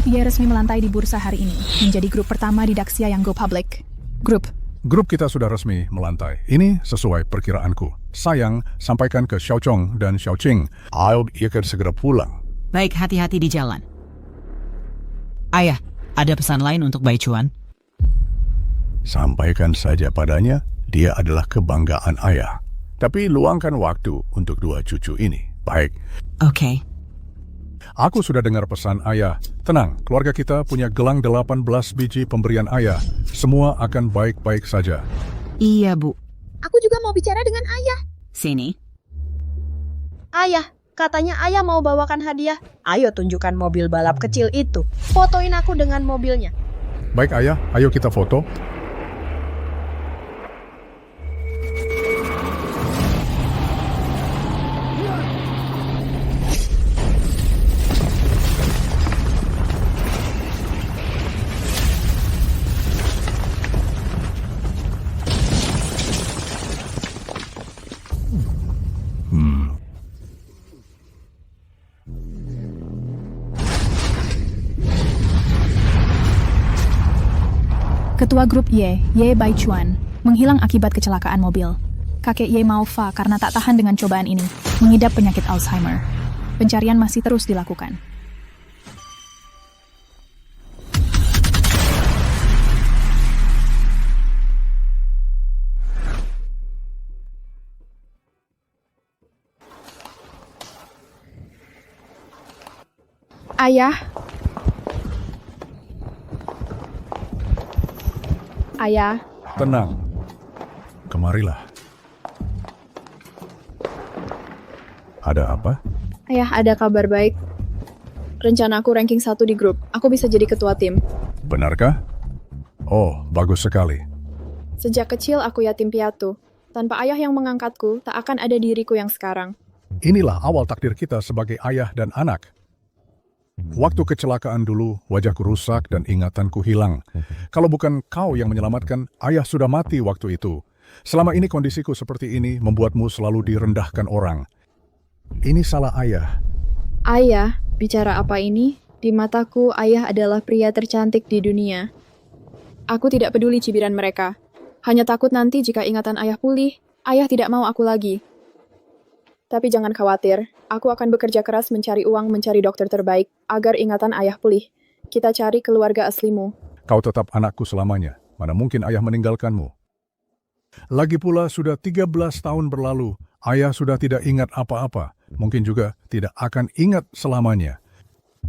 Grup Y resmi melantai di bursa hari ini, menjadi grup pertama di Daxia yang go public. Grup kita sudah resmi melantai. Ini sesuai perkiraanku. Sayang, sampaikan ke Xiaochong dan Xiaoqing. Ayo akan segera pulang. Baik, hati-hati di jalan. Ayah, ada pesan lain untuk Bai Chuan? Sampaikan saja padanya, dia adalah kebanggaan ayah. Tapi luangkan waktu untuk dua cucu ini. Baik. Oke. Aku sudah dengar pesan ayah. Tenang, keluarga kita punya gelang 18 biji pemberian ayah. Semua akan baik-baik saja. Iya, Bu. Aku juga mau bicara dengan ayah. Sini. Ayah, katanya ayah mau bawakan hadiah. Ayo tunjukkan mobil balap kecil itu. Fotoin aku dengan mobilnya. Baik ayah, ayo kita foto. Ketua grup Y, Bai Chuan, menghilang akibat kecelakaan mobil. Kakek Y Mao Fa karena tak tahan dengan cobaan ini, mengidap penyakit Alzheimer. Pencarian masih terus dilakukan. Ayah, Tenang. Kemarilah. Ada apa? Ayah, ada kabar baik. Rencana aku ranking 1 di grup. Aku bisa jadi ketua tim. Benarkah? Oh, bagus sekali. Sejak kecil aku yatim piatu. Tanpa ayah yang mengangkatku, tak akan ada diriku yang sekarang. Inilah awal takdir kita sebagai ayah dan anak. Waktu kecelakaan dulu, wajahku rusak dan ingatanku hilang. Kalau bukan kau yang menyelamatkan, ayah sudah mati waktu itu. Selama ini kondisiku seperti ini membuatmu selalu direndahkan orang. Ini salah ayah. Ayah, bicara apa ini? Di mataku, ayah adalah pria tercantik di dunia. Aku tidak peduli cibiran mereka. Hanya takut nanti jika ingatan ayah pulih, ayah tidak mau aku lagi. Tapi jangan khawatir, aku akan bekerja keras mencari uang mencari dokter terbaik agar ingatan ayah pulih. Kita cari keluarga aslimu. Kau tetap anakku selamanya. Mana mungkin ayah meninggalkanmu. Lagi pula sudah 13 tahun berlalu, ayah sudah tidak ingat apa-apa. Mungkin juga tidak akan ingat selamanya.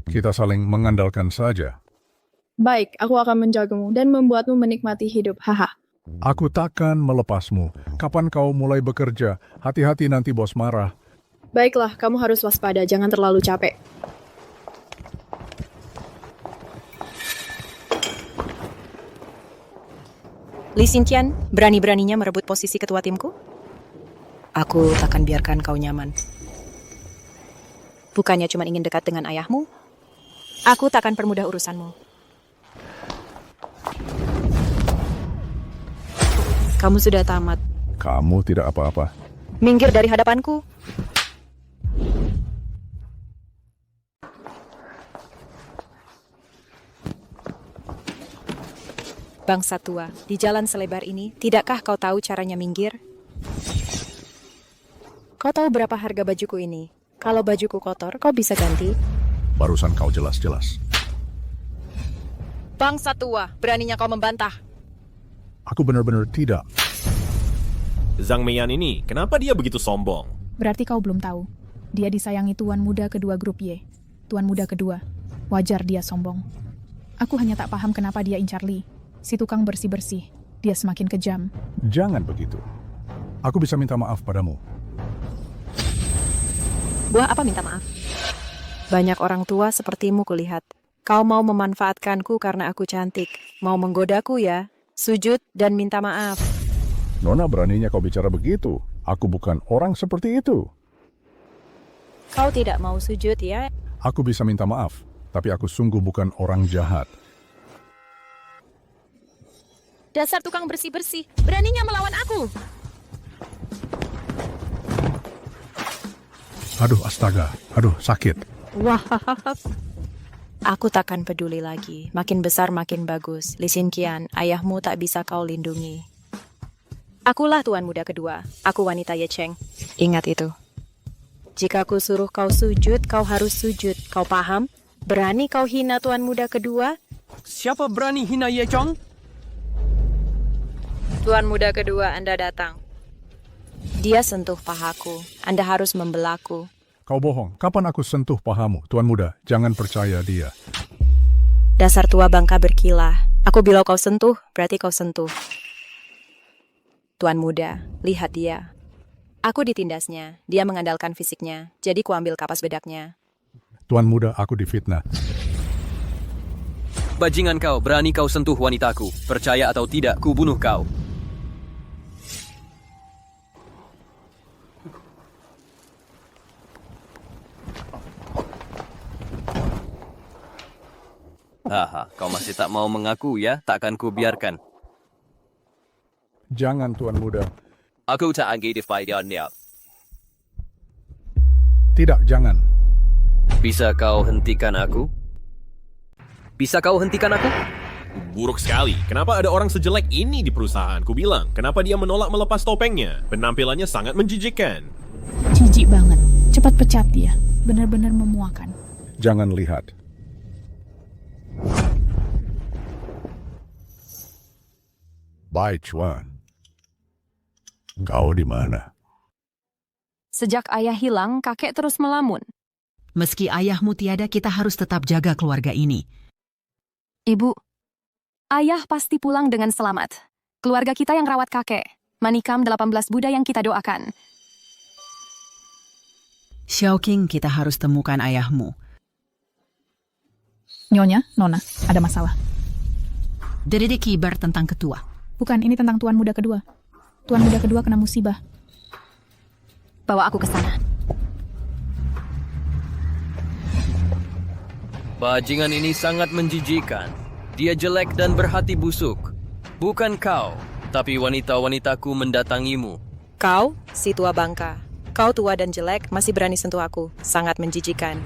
Kita saling mengandalkan saja. Baik, aku akan menjagamu dan membuatmu menikmati hidup. Haha. Aku takkan melepasmu. Kapan kau mulai bekerja? Hati-hati nanti bos marah. Baiklah, kamu harus waspada, jangan terlalu capek. Li Xintian, berani-beraninya merebut posisi ketua timku? Aku takkan biarkan kau nyaman. Bukannya cuma ingin dekat dengan ayahmu, aku takkan permudah urusanmu. Kamu sudah tamat. Kamu tidak apa-apa. Minggir dari hadapanku. Bangsa tua, di jalan selebar ini, tidakkah kau tahu caranya minggir? Kau tahu berapa harga bajuku ini? Kalau bajuku kotor, kau bisa ganti. Barusan kau jelas-jelas. Bangsa tua, beraninya kau membantah. Aku benar-benar tidak. Zhang Meiyan ini, kenapa dia begitu sombong? Berarti kau belum tahu. Dia disayangi tuan muda kedua grup Y. Tuan muda kedua. Wajar dia sombong. Aku hanya tak paham kenapa dia incar Li. Si tukang bersih-bersih. Dia semakin kejam. Jangan begitu. Aku bisa minta maaf padamu. Buah apa minta maaf? Banyak orang tua sepertimu kulihat. Kau mau memanfaatkanku karena aku cantik. Mau menggodaku ya? Sujud dan minta maaf. Nona, beraninya kau bicara begitu. Aku bukan orang seperti itu. Kau tidak mau sujud ya? Aku bisa minta maaf, tapi aku sungguh bukan orang jahat. Dasar tukang bersih-bersih, beraninya melawan aku. Aduh, astaga. Aduh, sakit. Wah, Aku takkan peduli lagi. Makin besar makin bagus. Li Xinqian, ayahmu tak bisa kau lindungi. Akulah tuan muda kedua. Aku wanita Ye Cheng. Ingat itu. Jika aku suruh kau sujud, kau harus sujud. Kau paham? Berani kau hina tuan muda kedua? Siapa berani hina Ye Chong? Tuan muda kedua, Anda datang. Dia sentuh pahaku. Anda harus membelaku. Kau bohong. Kapan aku sentuh pahamu, Tuan Muda? Jangan percaya dia. Dasar tua bangka berkilah. Aku bilang kau sentuh, berarti kau sentuh. Tuan muda, lihat dia. Aku ditindasnya. Dia mengandalkan fisiknya. Jadi ku ambil kapas bedaknya. Tuan Muda, aku difitnah. Bajingan kau, berani kau sentuh wanitaku. Percaya atau tidak, ku bunuh kau. Haha, kau masih tak mau mengaku ya? Takkan ku biarkan. Jangan, Tuan Muda. Aku tak anggi di fighternya. Tidak, jangan. Bisa kau hentikan aku? Bisa kau hentikan aku? Buruk sekali. Kenapa ada orang sejelek ini di perusahaan? Ku bilang, kenapa dia menolak melepas topengnya? Penampilannya sangat menjijikkan. Jijik banget. Cepat pecat dia. Benar-benar memuakan. Jangan lihat. Bai Chuan. Kau di mana? Sejak ayah hilang, kakek terus melamun. Meski ayahmu tiada, kita harus tetap jaga keluarga ini. Ibu, ayah pasti pulang dengan selamat. Keluarga kita yang rawat kakek. Manikam 18 Buddha yang kita doakan. Xiaoqing, kita harus temukan ayahmu. Nyonya, Nona, ada masalah. Dede kibar tentang ketua. Bukan, ini tentang Tuan Muda kedua. Tuan Muda kedua kena musibah. Bawa aku ke sana. Bajingan ini sangat menjijikan. Dia jelek dan berhati busuk. Bukan kau, tapi wanita-wanitaku mendatangimu. Kau, si tua bangka. Kau tua dan jelek, masih berani sentuh aku. Sangat menjijikan.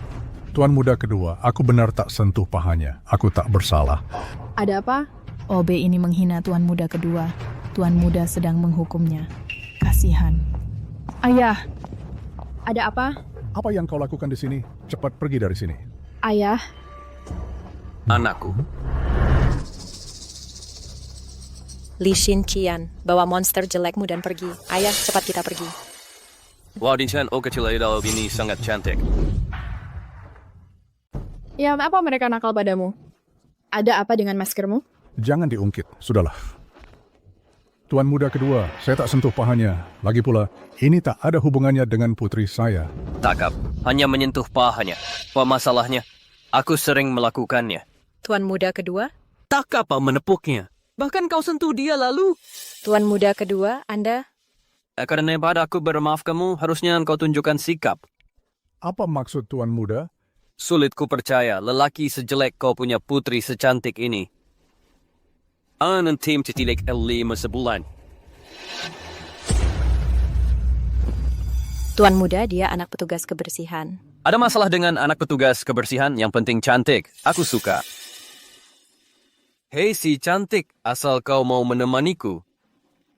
Tuan Muda kedua, aku benar tak sentuh pahanya. Aku tak bersalah. Ada apa? OB ini menghina Tuan Muda kedua. Tuan Muda sedang menghukumnya. Kasihan. Ayah, Ada apa? Apa yang kau lakukan di sini? Cepat pergi dari sini. Ayah, Anakku. Li Xinqian, bawa monster jelekmu dan pergi. Ayah, cepat kita pergi. Wadisan kecil idol ini sangat cantik. ya apa mereka nakal padamu? Ada apa dengan maskermu? Jangan diungkit, sudahlah. Tuan Muda kedua, saya tak sentuh pahanya. Lagi pula, ini tak ada hubungannya dengan putri saya. Takap, hanya menyentuh pahanya. Apa masalahnya? Aku sering melakukannya. Tuan muda kedua? Tak apa menepuknya. Bahkan kau sentuh dia lalu. Tuan muda kedua, Anda? Karena pada aku bermaaf kamu, harusnya kau tunjukkan sikap. Apa maksud Tuan Muda? Sulit ku percaya, lelaki sejelek kau punya putri secantik ini. Anan tim titilik 5 sebulan. Tuan muda, dia anak petugas kebersihan. Ada masalah dengan anak petugas kebersihan, yang penting cantik. Aku suka. Hei si cantik, asal kau mau menemaniku,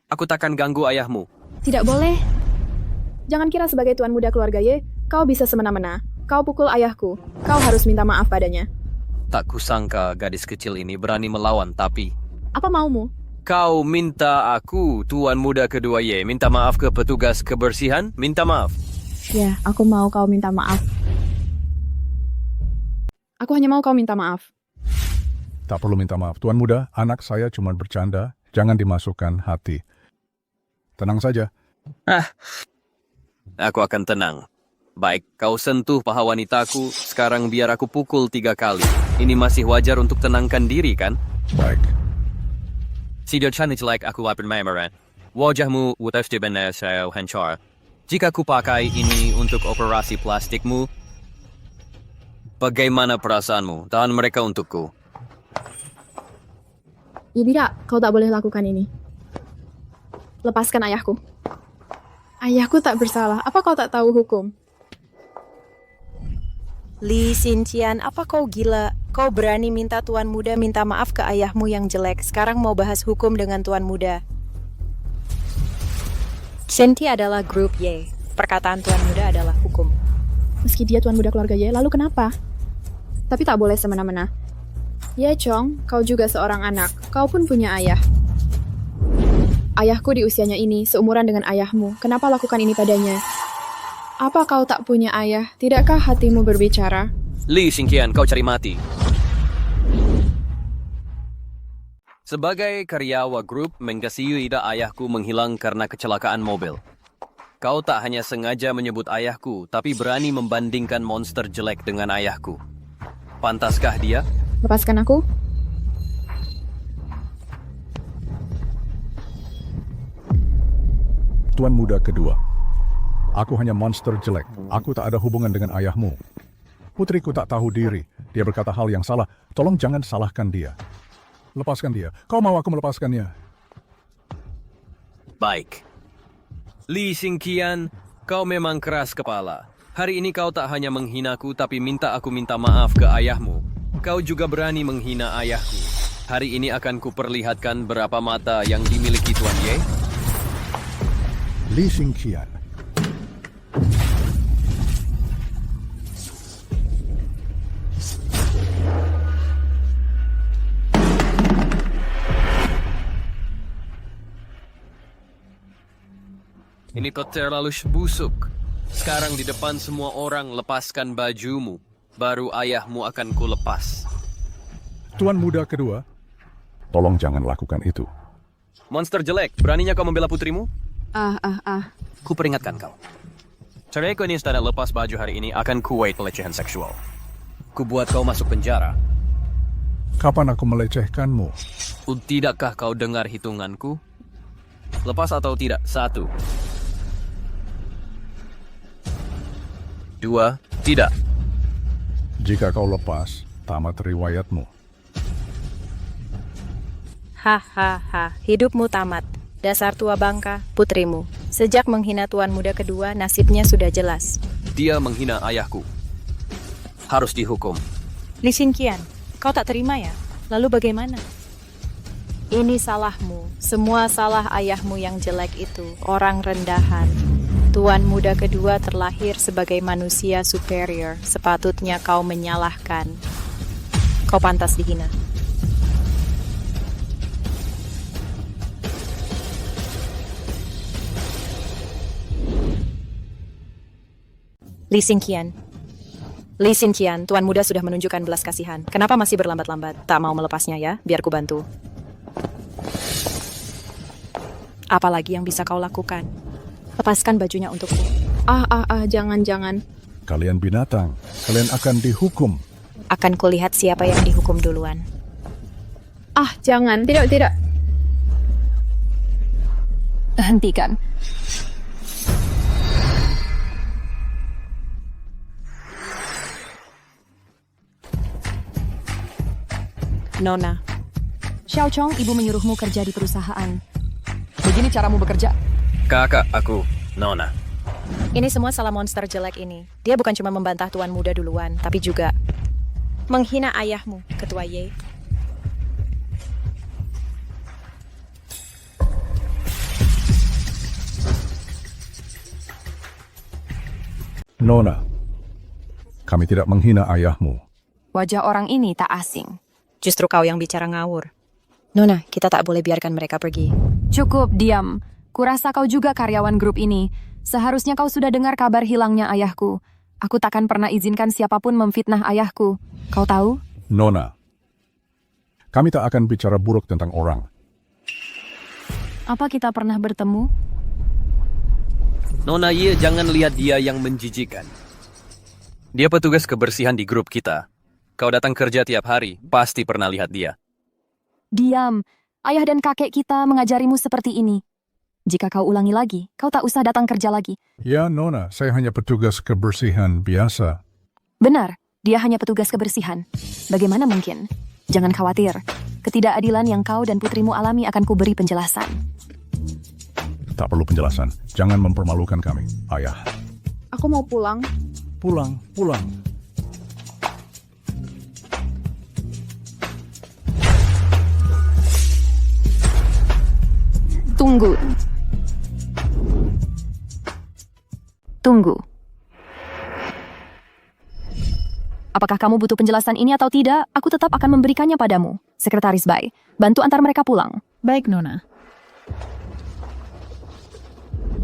aku takkan ganggu ayahmu. Tidak boleh. Jangan kira sebagai tuan muda keluarga Ye, kau bisa semena-mena. Kau pukul ayahku. Kau harus minta maaf padanya. Tak kusangka gadis kecil ini berani melawan, tapi... Apa maumu? Kau minta aku, tuan muda kedua Ye, minta maaf ke petugas kebersihan? Minta maaf. Ya, aku mau kau minta maaf. Aku hanya mau kau minta maaf. Tak perlu minta maaf. Tuan Muda, anak saya cuma bercanda. Jangan dimasukkan hati. Tenang saja. Aku akan tenang. Baik, kau sentuh paha wanitaku, sekarang biar aku pukul 3 kali. Ini masih wajar untuk tenangkan diri, kan? Baik. Sido cantik jelek aku lapar memeran. Wajahmu wutas di benar saya hancur. Jika ku pakai ini untuk operasi plastikmu, bagaimana perasaanmu? Tahan mereka untukku. Ya tidak, kau tak boleh lakukan ini. Lepaskan ayahku. Ayahku tak bersalah. Apa kau tak tahu hukum? Li Xinqian, apa kau gila? Kau berani minta Tuan Muda minta maaf ke ayahmu yang jelek. Sekarang mau bahas hukum dengan Tuan Muda. Senti adalah grup Y. Perkataan Tuan Muda adalah hukum. Meski dia tuan muda keluarga Ye, lalu kenapa? Tapi tak boleh semena-mena. Ye Chong, kau juga seorang anak. Kau pun punya ayah. Ayahku di usianya ini seumuran dengan ayahmu. Kenapa lakukan ini padanya? Apa kau tak punya ayah? Tidakkah hatimu berbicara? Li Xingqian, kau cari mati. Sebagai karyawan grup, mengkasihi ayahku menghilang karena kecelakaan mobil. Kau tak hanya sengaja menyebut ayahku, tapi berani membandingkan monster jelek dengan ayahku. Pantaskah dia? Lepaskan aku? Tuan muda kedua. Aku hanya monster jelek. Aku tak ada hubungan dengan ayahmu. Putriku tak tahu diri. Dia berkata hal yang salah. Tolong jangan salahkan dia. Lepaskan dia. Kau mau aku melepaskannya? Baik. Li Xingqian, kau memang keras kepala. Hari ini kau tak hanya menghinaku, tapi aku minta maaf ke ayahmu. Kau juga berani menghina ayahku. Hari ini akan kuperlihatkan berapa mata yang dimiliki Tuan Ye. Li Xingqian. Ini kau terlalu busuk. Sekarang di depan semua orang lepaskan bajumu. Baru ayahmu akan kulepas. Tuan muda kedua. Tolong jangan lakukan itu. Monster jelek, beraninya kau membela putrimu? Ku peringatkan kau. Caraiku ini tidak lepas baju hari ini akan kuwait pelecehan seksual. Ku buat kau masuk penjara. Kapan aku melecehkanmu? Tidakkah kau dengar hitunganku? Lepas atau tidak? 1, 2, tidak. Jika kau lepas, tamat riwayatmu. Hahaha, hidupmu tamat. Dasar tua bangka, putrimu. Sejak menghina Tuan Muda kedua, nasibnya sudah jelas. Dia menghina ayahku. Harus dihukum. Li Xingqian, kau tak terima ya? Lalu bagaimana? Ini salahmu. Semua salah ayahmu yang jelek itu. Orang rendahan. Tuan Muda kedua terlahir sebagai manusia superior. Sepatutnya kau menyalahkan. Kau pantas dihina. Li Xingqian. Li Xingqian, Tuan Muda sudah menunjukkan belas kasihan. Kenapa masih berlambat-lambat? Tak mau melepasnya ya? Biar ku bantu. Apalagi yang bisa kau lakukan? Lepaskan bajunya untukku. Jangan. Kalian binatang. Kalian akan dihukum. Akan kulihat siapa yang dihukum duluan. Jangan. Tidak. Hentikan. Nona, Xiao Chong, ibu menyuruhmu kerja di perusahaan. Begini caramu bekerja? Kakak aku, Nona. ini semua salah monster jelek ini. Dia bukan cuma membantah Tuan Muda duluan, tapi juga menghina ayahmu, Ketua Ye. Nona, kami tidak menghina ayahmu. Wajah orang ini tak asing. Justru kau yang bicara ngawur. Nona, kita tak boleh biarkan mereka pergi. Cukup, diam. Kurasa kau juga karyawan grup ini. Seharusnya kau sudah dengar kabar hilangnya ayahku. Aku takkan pernah izinkan siapapun memfitnah ayahku. Kau tahu? Nona, kami tak akan bicara buruk tentang orang. Apa kita pernah bertemu? Nona Ye, jangan lihat dia yang menjijikan. Dia petugas kebersihan di grup kita. Kau datang kerja tiap hari, pasti pernah lihat dia. Diam. Ayah dan kakek kita mengajarimu seperti ini. Jika kau ulangi lagi, kau tak usah datang kerja lagi. Ya, Nona, saya hanya petugas kebersihan biasa. Benar, dia hanya petugas kebersihan. Bagaimana mungkin? Jangan khawatir. Ketidakadilan yang kau dan putrimu alami akan kuberi penjelasan. Tak perlu penjelasan. Jangan mempermalukan kami, ayah. Aku mau pulang. Pulang. Tunggu. Tunggu. Apakah kamu butuh penjelasan ini atau tidak? Aku tetap akan memberikannya padamu. Sekretaris Bai, bantu antar mereka pulang. Baik, Nona.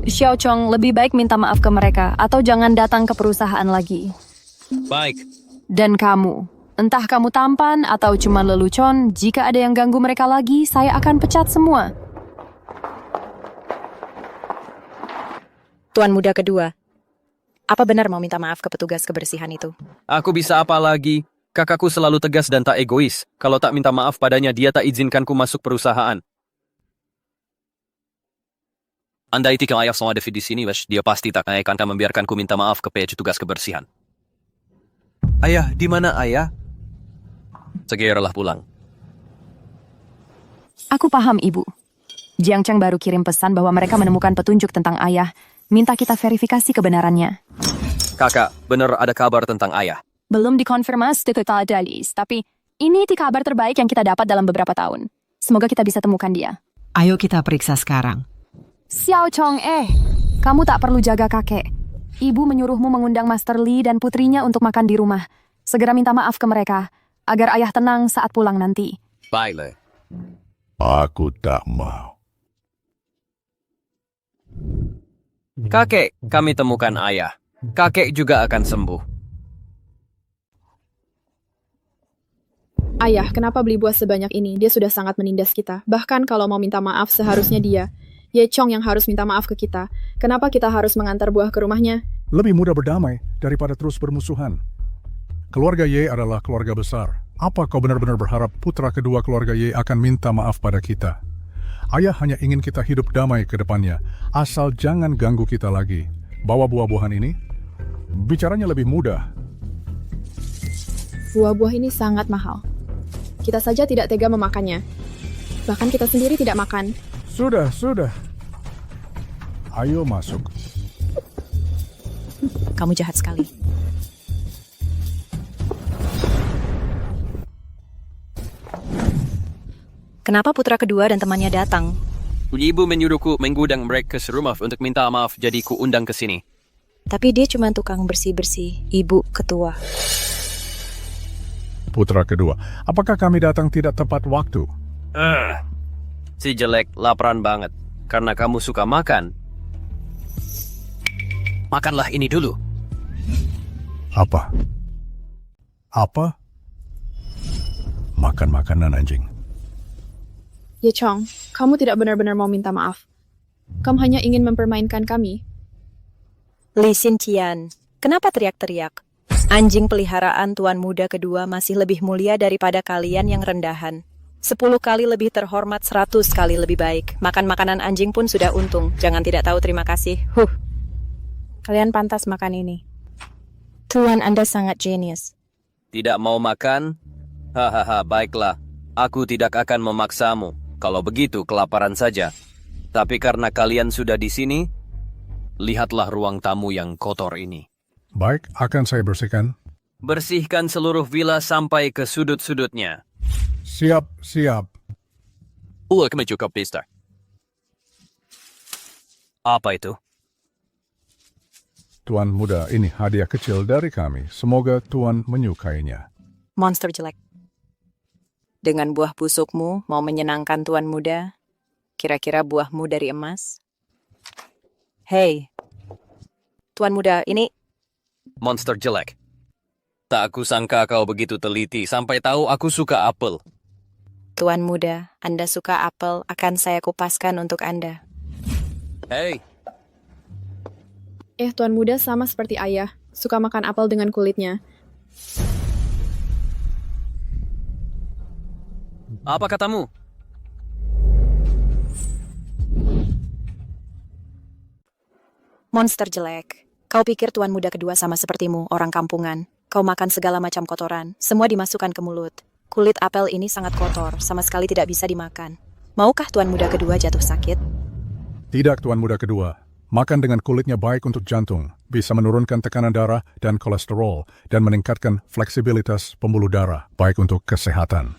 Xiao Chong, lebih baik minta maaf ke mereka atau jangan datang ke perusahaan lagi. Baik. Dan kamu, entah kamu tampan atau cuma lelucon, jika ada yang ganggu mereka lagi, saya akan pecat semua. Tuan muda kedua, apa benar mau minta maaf ke petugas kebersihan itu? Aku bisa apa lagi? Kakakku selalu tegas dan tak egois. Kalau tak minta maaf padanya, dia tak izinkanku masuk perusahaan. Andai tikal ayah semua David di sini, dia pasti tak akan membiarkanku minta maaf ke petugas kebersihan. Ayah, di mana ayah? Segeralah pulang. Aku paham, Ibu. Jiang Cheng baru kirim pesan bahwa mereka menemukan petunjuk tentang ayah. Minta kita verifikasi kebenarannya. Kakak, benar ada kabar tentang ayah? Belum dikonfirmasi ke Dalis, tapi ini kabar terbaik yang kita dapat dalam beberapa tahun. Semoga kita bisa temukan dia. Ayo kita periksa sekarang. Xiao Chong, kamu tak perlu jaga kakek. Ibu menyuruhmu mengundang Master Li dan putrinya untuk makan di rumah. Segera minta maaf ke mereka, agar ayah tenang saat pulang nanti. Baiklah. Aku tak mau. Kakek, kami temukan ayah. Kakek juga akan sembuh. Ayah, kenapa beli buah sebanyak ini? Dia sudah sangat menindas kita. Bahkan kalau mau minta maaf, seharusnya dia. Ye Chong yang harus minta maaf ke kita. Kenapa kita harus mengantar buah ke rumahnya? Lebih mudah berdamai daripada terus bermusuhan. Keluarga Ye adalah keluarga besar. Apa kau benar-benar berharap putra kedua keluarga Ye akan minta maaf pada kita? Ayah hanya ingin kita hidup damai ke depannya. Asal jangan ganggu kita lagi. Bawa buah-buahan ini. Bicaranya lebih mudah. Buah-buah ini sangat mahal. Kita saja tidak tega memakannya. Bahkan kita sendiri tidak makan. Sudah. Ayo masuk. Kamu jahat sekali. Kenapa putra kedua dan temannya datang? Ibu menyuruhku mengundang mereka ke rumah untuk minta maaf, jadi ku undang ke sini. Tapi dia cuma tukang bersih-bersih, ibu ketua. Putra kedua, apakah kami datang tidak tepat waktu? Si jelek laparan banget. Karena kamu suka makan. Makanlah ini dulu. Apa? Makan makanan anjing. Ye Chong, kamu tidak benar-benar mau minta maaf. Kamu hanya ingin mempermainkan kami. Li Xinqian, kenapa teriak-teriak? Anjing peliharaan tuan muda kedua masih lebih mulia daripada kalian yang rendahan. 10 kali lebih terhormat, 100 kali lebih baik. Makan makanan anjing pun sudah untung. Jangan tidak tahu terima kasih. Kalian pantas makan ini. Tuan Anda sangat jenius. Tidak mau makan? Hahaha, baiklah. Aku tidak akan memaksamu. Kalau begitu, kelaparan saja. Tapi karena kalian sudah di sini, lihatlah ruang tamu yang kotor ini. Baik, akan saya bersihkan. Bersihkan seluruh villa sampai ke sudut-sudutnya. Siap. Kami cukup pista. Apa itu? Tuan muda, ini hadiah kecil dari kami. Semoga Tuan menyukainya. Monster jelek. Dengan buah busukmu mau menyenangkan tuan muda? Kira-kira buahmu dari emas? Hei, tuan muda, ini... Monster jelek. Tak aku sangka kau begitu teliti sampai tahu aku suka apel. Tuan muda, Anda suka apel, akan saya kupaskan untuk Anda. Hei, Tuan muda sama seperti ayah. Suka makan apel dengan kulitnya. apa katamu? Monster jelek. Kau pikir tuan muda kedua sama sepertimu, orang kampungan. Kau makan segala macam kotoran, semua dimasukkan ke mulut. Kulit apel ini sangat kotor, sama sekali tidak bisa dimakan. Maukah tuan muda kedua jatuh sakit? Tidak, Tuan muda kedua. Makan dengan kulitnya baik untuk jantung, bisa menurunkan tekanan darah dan kolesterol, dan meningkatkan fleksibilitas pembuluh darah, baik untuk kesehatan.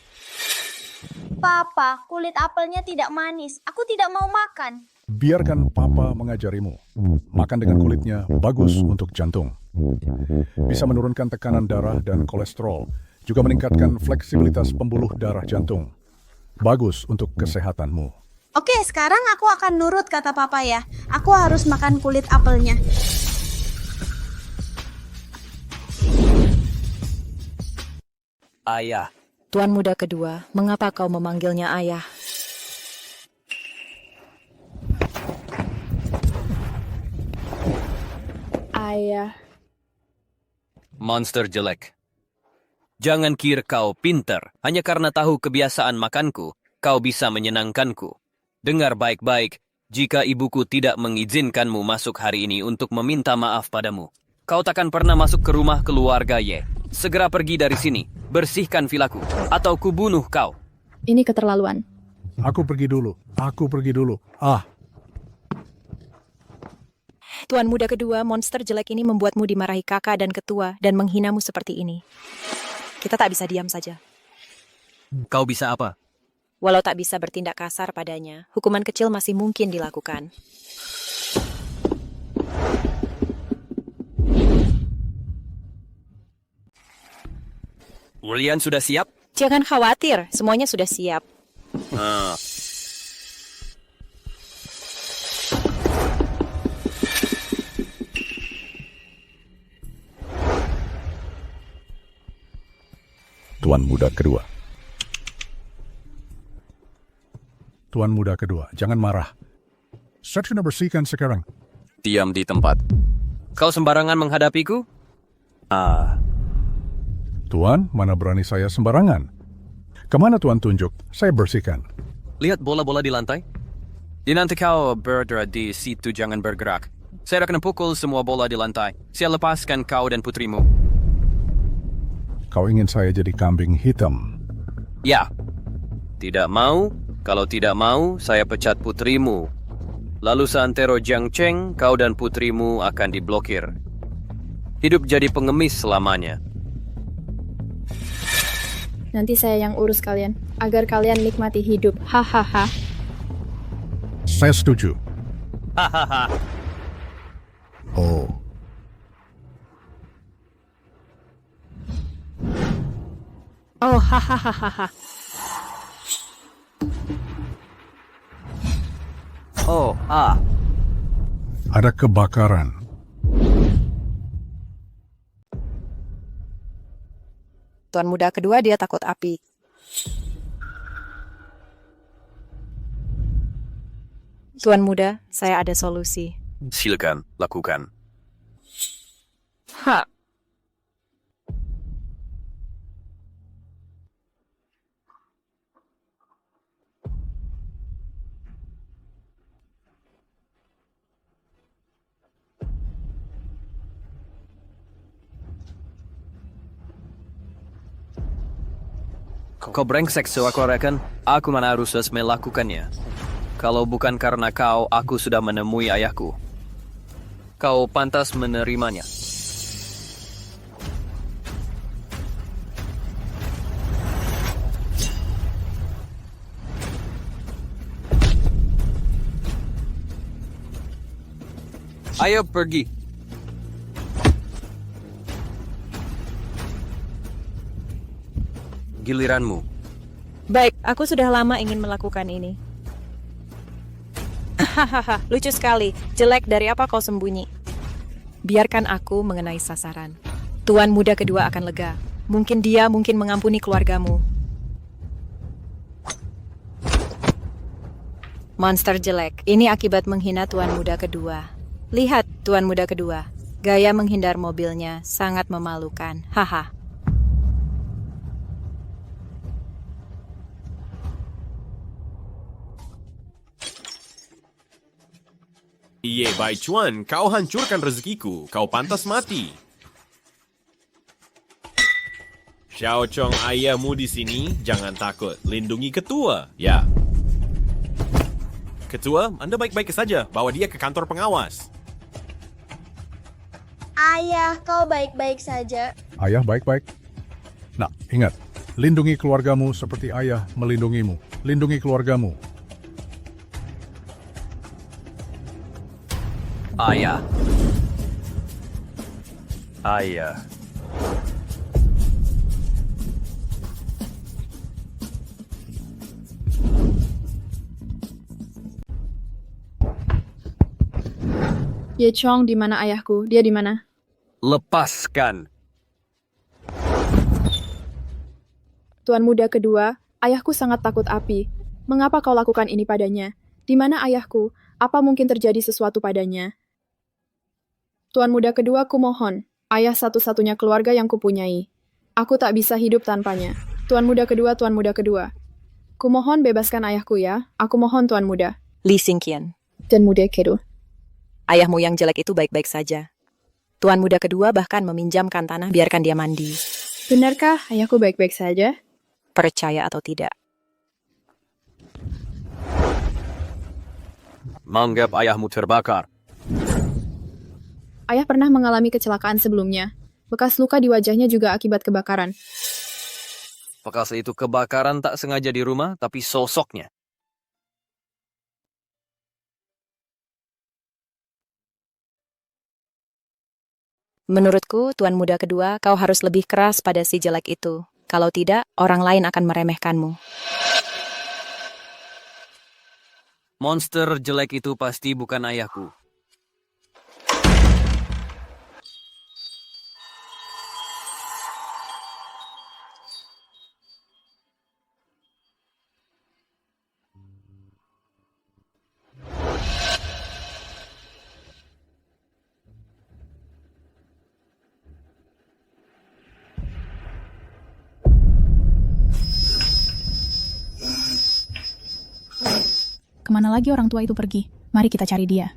Papa, kulit apelnya tidak manis. Aku tidak mau makan. Biarkan Papa mengajarimu. Makan dengan kulitnya bagus untuk jantung. Bisa menurunkan tekanan darah dan kolesterol. Juga meningkatkan fleksibilitas pembuluh darah jantung. Bagus untuk kesehatanmu. Oke, sekarang aku akan nurut kata Papa ya. Aku harus makan kulit apelnya. Ayah, Tuan muda kedua, mengapa kau memanggilnya ayah? Ayah. monster jelek. Jangan kira kau pintar, hanya karena tahu kebiasaan makanku, kau bisa menyenangkanku. Dengar baik-baik, jika ibuku tidak mengizinkanmu masuk hari ini untuk meminta maaf padamu, kau takkan pernah masuk ke rumah keluarga Ye. Segera pergi dari sini, bersihkan vilaku, atau kubunuh kau. Ini keterlaluan. Aku pergi dulu. Tuan muda kedua, monster jelek ini membuatmu dimarahi kakak dan ketua dan menghinamu seperti ini. Kita tak bisa diam saja. Kau bisa apa? Walau tak bisa bertindak kasar padanya, hukuman kecil masih mungkin dilakukan. William sudah siap? Jangan khawatir, semuanya sudah siap. Tuan muda kedua. Tuan muda kedua, jangan marah. Saya sudah bersihkan sekarang. Diam di tempat. Kau sembarangan menghadapiku? Tuan, mana berani saya sembarangan? Kemana Tuan tunjuk? Saya bersihkan. Lihat bola-bola di lantai. Di nanti kau berada di situ, jangan bergerak. Saya akan pukul semua bola di lantai. Saya lepaskan kau dan putrimu. Kau ingin saya jadi kambing hitam? Ya. Tidak mau? Kalau tidak mau, saya pecat putrimu. Lalu seantero Jiang Cheng, kau dan putrimu akan diblokir. Hidup jadi pengemis selamanya. Nanti saya yang urus kalian, agar kalian nikmati hidup. Hahaha. Saya setuju. Hahaha. Oh. Oh, hahaha. Oh, Ada kebakaran. Tuan muda kedua dia takut api. Tuan muda, saya ada solusi. Silakan, lakukan. Ha. Kau brengsek seakan-akan aku mana harus melakukannya. Kalau bukan karena kau, aku sudah menemui ayahku. Kau pantas menerimanya. Ayo pergi. Giliranmu. Baik, aku sudah lama ingin melakukan ini. Hahaha, lucu sekali. Jelek, dari apa kau sembunyi? Biarkan aku mengenai sasaran. Tuan muda kedua akan lega. Mungkin dia mengampuni keluargamu. Monster jelek, ini akibat menghina Tuan muda kedua. Lihat, Tuan muda kedua. Gaya menghindar mobilnya sangat memalukan. Haha. Ye Bai Chuan, kau hancurkan rezekiku. Kau pantas mati. Xiao Chong, ayahmu di sini. Jangan takut. Lindungi ketua. Ya. Ketua, Anda baik-baik saja. Bawa dia ke kantor pengawas. Ayah, kau baik-baik saja. Ayah baik-baik. Nah, ingat. Lindungi keluargamu seperti ayah melindungimu. Lindungi keluargamu. Ayah. Ayah. Ye Chong, di mana ayahku? Dia di mana? Lepaskan. Tuan muda kedua, ayahku sangat takut api. Mengapa kau lakukan ini padanya? Di mana ayahku? Apa mungkin terjadi sesuatu padanya? Tuan muda kedua, kumohon. Ayah satu-satunya keluarga yang kupunyai. Aku tak bisa hidup tanpanya. Tuan muda kedua, Tuan muda kedua. Kumohon bebaskan ayahku ya. Aku mohon Tuan muda. Li Xingqian, Dan muda kedua. ayahmu yang jelek itu baik-baik saja. Tuan muda kedua bahkan meminjamkan tanah biarkan dia mandi. Benarkah ayahku baik-baik saja? Percaya atau tidak. Menganggap ayahmu terbakar. Ayah pernah mengalami kecelakaan sebelumnya. Bekas luka di wajahnya juga akibat kebakaran. Bekas itu kebakaran tak sengaja di rumah, tapi sosoknya. Menurutku, Tuan muda kedua, kau harus lebih keras pada si jelek itu. Kalau tidak, orang lain akan meremehkanmu. Monster jelek itu pasti bukan ayahku. Kemana lagi orang tua itu pergi? Mari kita cari dia.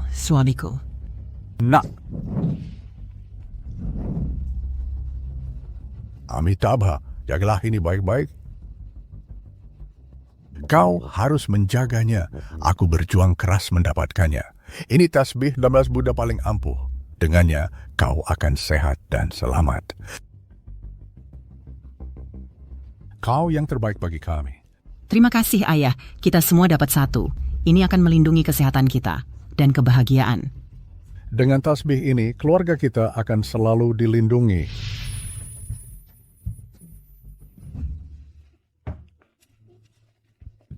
Suamiku. Nak. Amitabha, jagalah ini baik-baik. Kau harus menjaganya. Aku berjuang keras mendapatkannya. Ini tasbih 12 Buddha paling ampuh. Dengannya, kau akan sehat dan selamat. Kau yang terbaik bagi kami. Terima kasih ayah, kita semua dapat satu. Ini akan melindungi kesehatan kita dan kebahagiaan. Dengan tasbih ini, keluarga kita akan selalu dilindungi.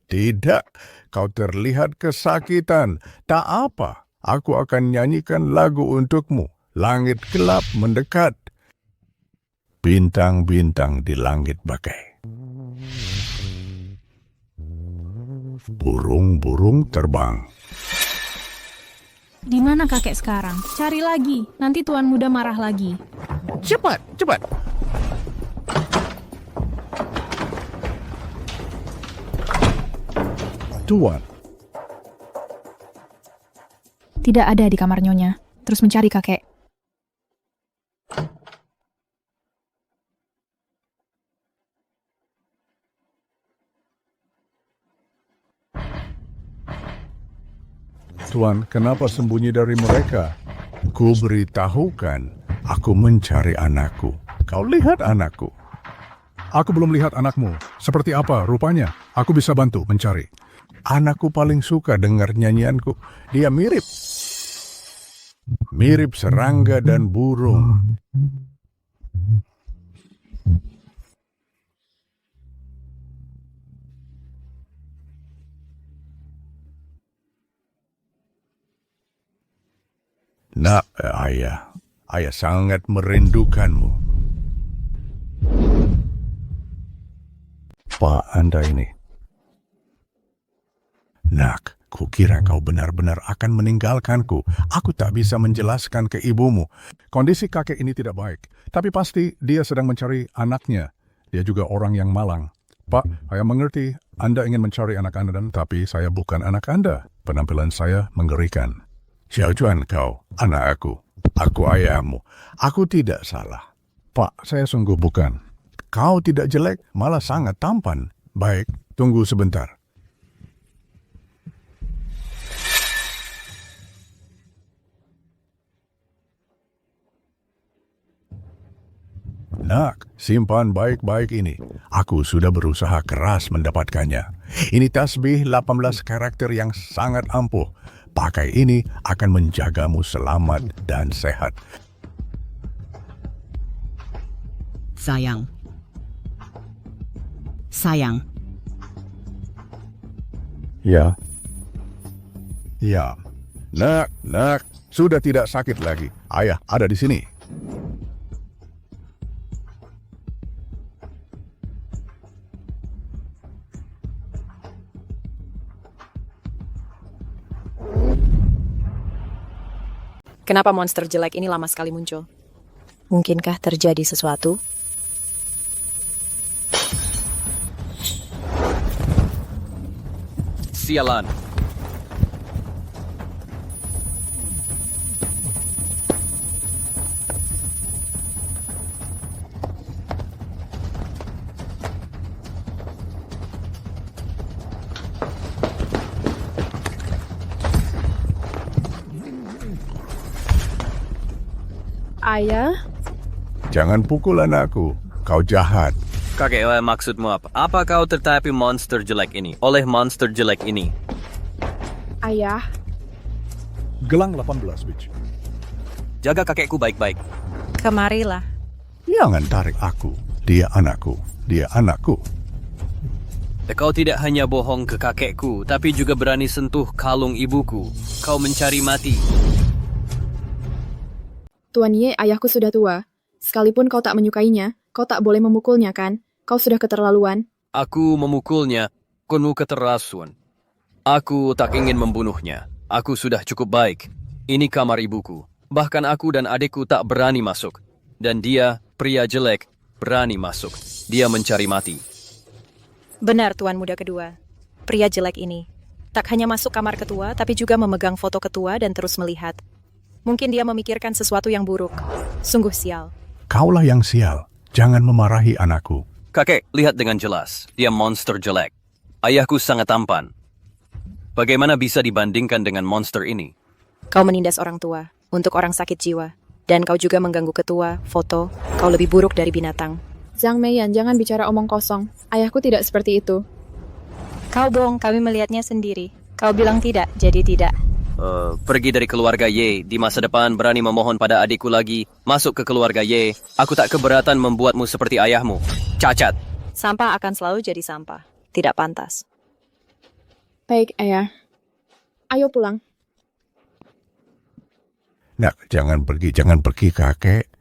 Tidak, kau terlihat kesakitan. Tak apa, aku akan nyanyikan lagu untukmu. Langit gelap mendekat. Bintang-bintang di langit bagai. Burung-burung terbang. Di mana kakek sekarang? Cari lagi, nanti tuan muda marah lagi. Cepat, cepat. Tuan, Tidak ada di kamar nyonya. Terus mencari kakek. Tuan, kenapa sembunyi dari mereka? Ku beritahukan, aku mencari anakku. Kau lihat anakku. Aku belum lihat anakmu. Seperti apa rupanya? Aku bisa bantu mencari. Anakku paling suka dengar nyanyianku. Dia mirip serangga dan burung. Nak, ayah sangat merindukanmu. Apa Anda ini? Nak, kukira kau benar-benar akan meninggalkanku. Aku tak bisa menjelaskan ke ibumu. Kondisi kakek ini tidak baik, tapi pasti dia sedang mencari anaknya. Dia juga orang yang malang. Pak, saya mengerti Anda ingin mencari anak Anda, tapi saya bukan anak Anda. Penampilan saya mengerikan. Xiaojuan kau, anak aku. Aku ayahmu. Aku tidak salah. Pak, saya sungguh bukan. Kau tidak jelek, malah sangat tampan. Baik, tunggu sebentar. Nak, simpan baik-baik ini. Aku sudah berusaha keras mendapatkannya. Ini tasbih 18 karakter yang sangat ampuh. Pakai ini akan menjagamu selamat dan sehat. Sayang. Sayang. Ya. Ya. Nak, sudah tidak sakit lagi. Ayah ada di sini. Kenapa monster jelek ini lama sekali muncul? Mungkinkah terjadi sesuatu? Sialan. Ayah, Jangan pukul anakku. Kau jahat. Kakek, maksudmu apa? Apa kau tertapi monster jelek ini? Oleh monster jelek ini? ayah, Gelang 18 biji. Jaga kakekku baik-baik. Kemarilah. Jangan tarik aku. Dia anakku. Dia anakku. Kau tidak hanya bohong ke kakekku, tapi juga berani sentuh kalung ibuku. Kau mencari mati. Tuan Ye, ayahku sudah tua. Sekalipun kau tak menyukainya, kau tak boleh memukulnya kan? Kau sudah keterlaluan. Aku memukulnya, penuh keterasuan. Aku tak ingin membunuhnya. Aku sudah cukup baik. Ini kamar ibuku. Bahkan aku dan adikku tak berani masuk. Dan dia, pria jelek, berani masuk. Dia mencari mati. Benar, Tuan Muda Kedua. Pria jelek ini tak hanya masuk kamar ketua, tapi juga memegang foto ketua dan terus melihat. Mungkin dia memikirkan sesuatu yang buruk. Sungguh sial. Kaulah yang sial. Jangan memarahi anakku. Kakek, lihat dengan jelas. Dia monster jelek. Ayahku sangat tampan. Bagaimana bisa dibandingkan dengan monster ini? Kau menindas orang tua untuk orang sakit jiwa. Dan kau juga mengganggu ketua, foto. Kau lebih buruk dari binatang. Zhang Meiyan, jangan bicara omong kosong. Ayahku tidak seperti itu. Kau bohong, kami melihatnya sendiri. Kau bilang tidak, jadi tidak. Pergi dari keluarga Ye. Di masa depan berani memohon pada adikku lagi. Masuk ke keluarga Ye. Aku tak keberatan membuatmu seperti ayahmu. Cacat. Sampah akan selalu jadi sampah. Tidak pantas. Baik, ayah. Ayo pulang. Nak, jangan pergi kakek.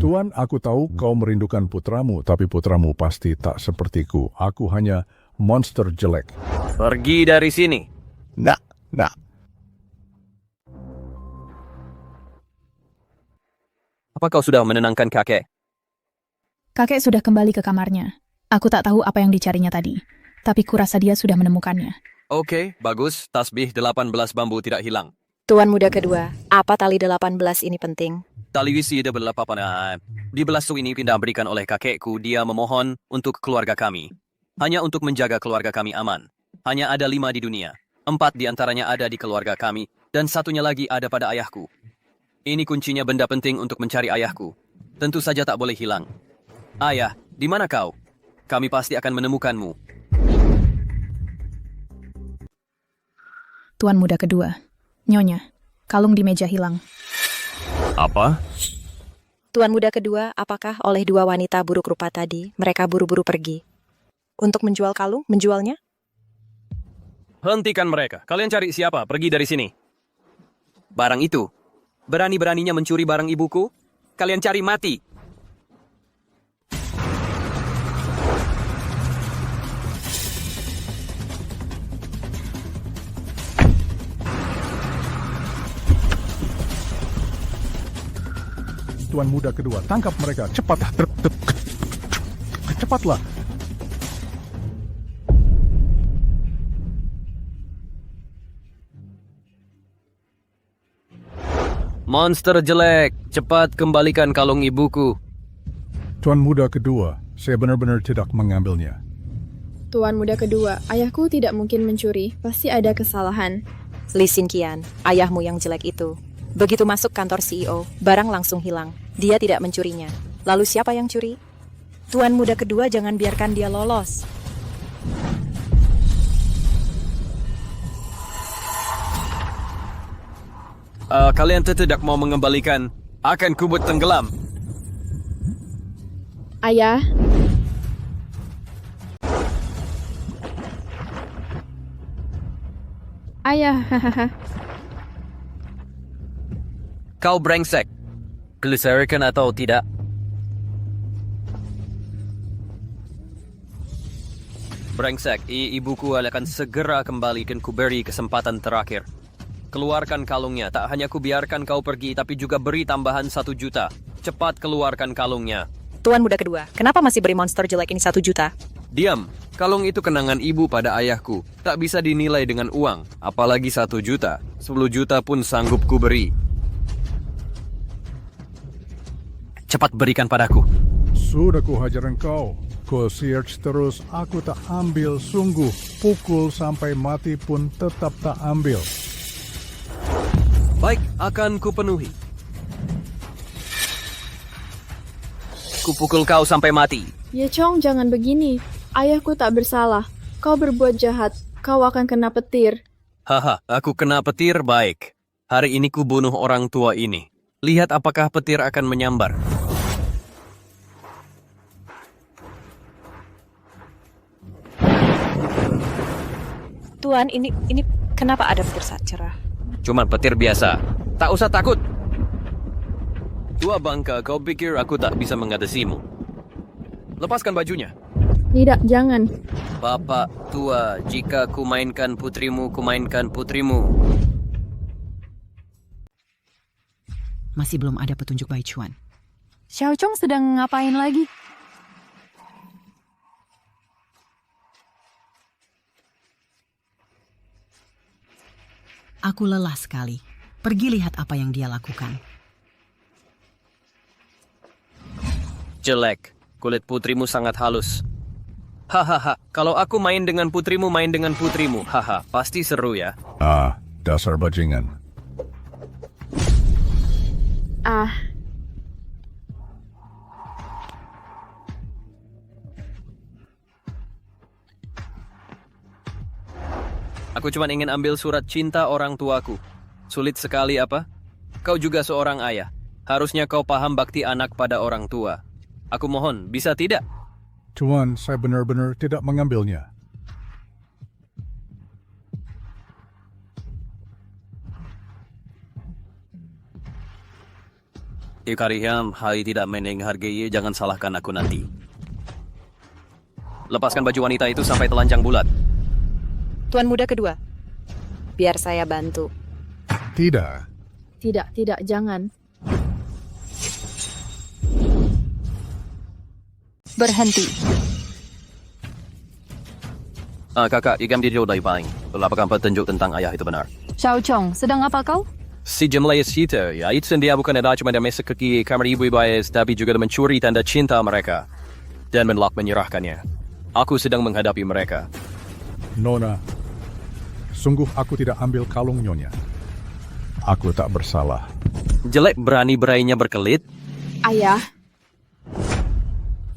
Tuan, aku tahu kau merindukan putramu, tapi putramu pasti tak sepertiku. Aku hanya monster jelek. Pergi dari sini. Nak. Apa kau sudah menenangkan kakek? Kakek sudah kembali ke kamarnya. Aku tak tahu apa yang dicarinya tadi, tapi kurasa dia sudah menemukannya. Oke, bagus. Tasbih 18 bambu tidak hilang. Tuan Muda Kedua, apa tali 18 ini penting? Tali wisi ada berlapapan. Di belasu ini pindah berikan oleh kakekku. Dia memohon untuk keluarga kami. Hanya untuk menjaga keluarga kami aman. Hanya ada 5 di dunia. 4 di antaranya ada di keluarga kami. Dan satunya lagi ada pada ayahku. Ini kuncinya benda penting untuk mencari ayahku. Tentu saja tak boleh hilang. Ayah, di mana kau? Kami pasti akan menemukanmu. Tuan Muda Kedua, Nyonya, kalung di meja hilang. Apa? Tuan Muda Kedua, apakah oleh 2 wanita buruk rupa tadi, mereka buru-buru pergi? Untuk menjual kalung, menjualnya? Hentikan mereka. Kalian cari siapa? Pergi dari sini. Barang itu. Berani-beraninya mencuri barang ibuku? Kalian cari mati. Tuan Muda Kedua, tangkap mereka. Cepat. cepatlah. Monster jelek, cepat kembalikan kalung ibuku. Tuan muda kedua, saya benar-benar tidak mengambilnya. Tuan muda kedua, ayahku tidak mungkin mencuri. Pasti ada kesalahan. Lee Sin Qian, ayahmu yang jelek itu. Begitu masuk kantor CEO, barang langsung hilang. Dia tidak mencurinya. Lalu siapa yang curi? Tuan muda kedua, jangan biarkan dia lolos. Kalian tidak mau mengembalikan, akan kubut tenggelam. Ayah, ayah, hahaha. Kau brengsek. Gliserikan atau tidak? Brengsek, ibuku akan segera kembalikan, ku beri kesempatan terakhir. Keluarkan kalungnya, tak hanya ku biarkan kau pergi, tapi juga beri tambahan 1 juta. Cepat keluarkan kalungnya. Tuan muda kedua, kenapa masih beri monster jelek ini 1 juta? Diam, kalung itu kenangan ibu pada ayahku. Tak bisa dinilai dengan uang, apalagi 1 juta. 10 juta pun sanggup ku beri. Cepat berikan padaku. Sudah ku hajar engkau. Ku search terus, aku tak ambil. Sungguh, pukul sampai mati pun tetap tak ambil. Baik, akan kupenuhi. Kupukul kau sampai mati. Ye Chong, jangan begini. Ayahku tak bersalah. Kau berbuat jahat. Kau akan kena petir. Haha, aku kena petir, baik. Hari ini ku bunuh orang tua ini. Lihat apakah petir akan menyambar. Tuan, ini kenapa ada petir saat cerah? Cuman petir biasa. Tak usah takut. Tua bangka, kau pikir aku tak bisa mengatasimu? Lepaskan bajunya. Tidak, jangan. Bapak tua, jika ku mainkan putrimu, ku mainkan putrimu. Masih belum ada petunjuk Bai Chuan. Xiao Chong sedang ngapain lagi? Aku lelah sekali. Pergi lihat apa yang dia lakukan. Jelek. Kulit putrimu sangat halus. Hahaha, kalau aku main dengan putrimu, main dengan putrimu. Haha, pasti seru ya. Ah, dasar bajingan. Ah, Aku cuma ingin ambil surat cinta orang tuaku. Sulit sekali apa? Kau juga seorang ayah. Harusnya kau paham bakti anak pada orang tua. Aku mohon, bisa tidak? Tuan, saya benar-benar tidak mengambilnya. Kalian hai tidak menghargai, jangan salahkan aku nanti. Lepaskan baju wanita itu sampai telanjang bulat. Tuan muda kedua, biar saya bantu. Tidak. tidak, jangan. Berhenti. Kakak, ikam dia jauh dari paling. Lapakan petunjuk tentang ayah itu benar. Xiao Chong, sedang apa kau? Si Jemlayas itu, ya itu dia bukan ada cuma masuk ke kamar ibu-ibu ayah, tapi juga mencuri tanda cinta mereka. Dan menolak menyerahkannya. Aku sedang menghadapi mereka. Nona, sungguh aku tidak ambil kalung nyonya. Aku tak bersalah. Jelek berani-beraninya berkelit. Ayah,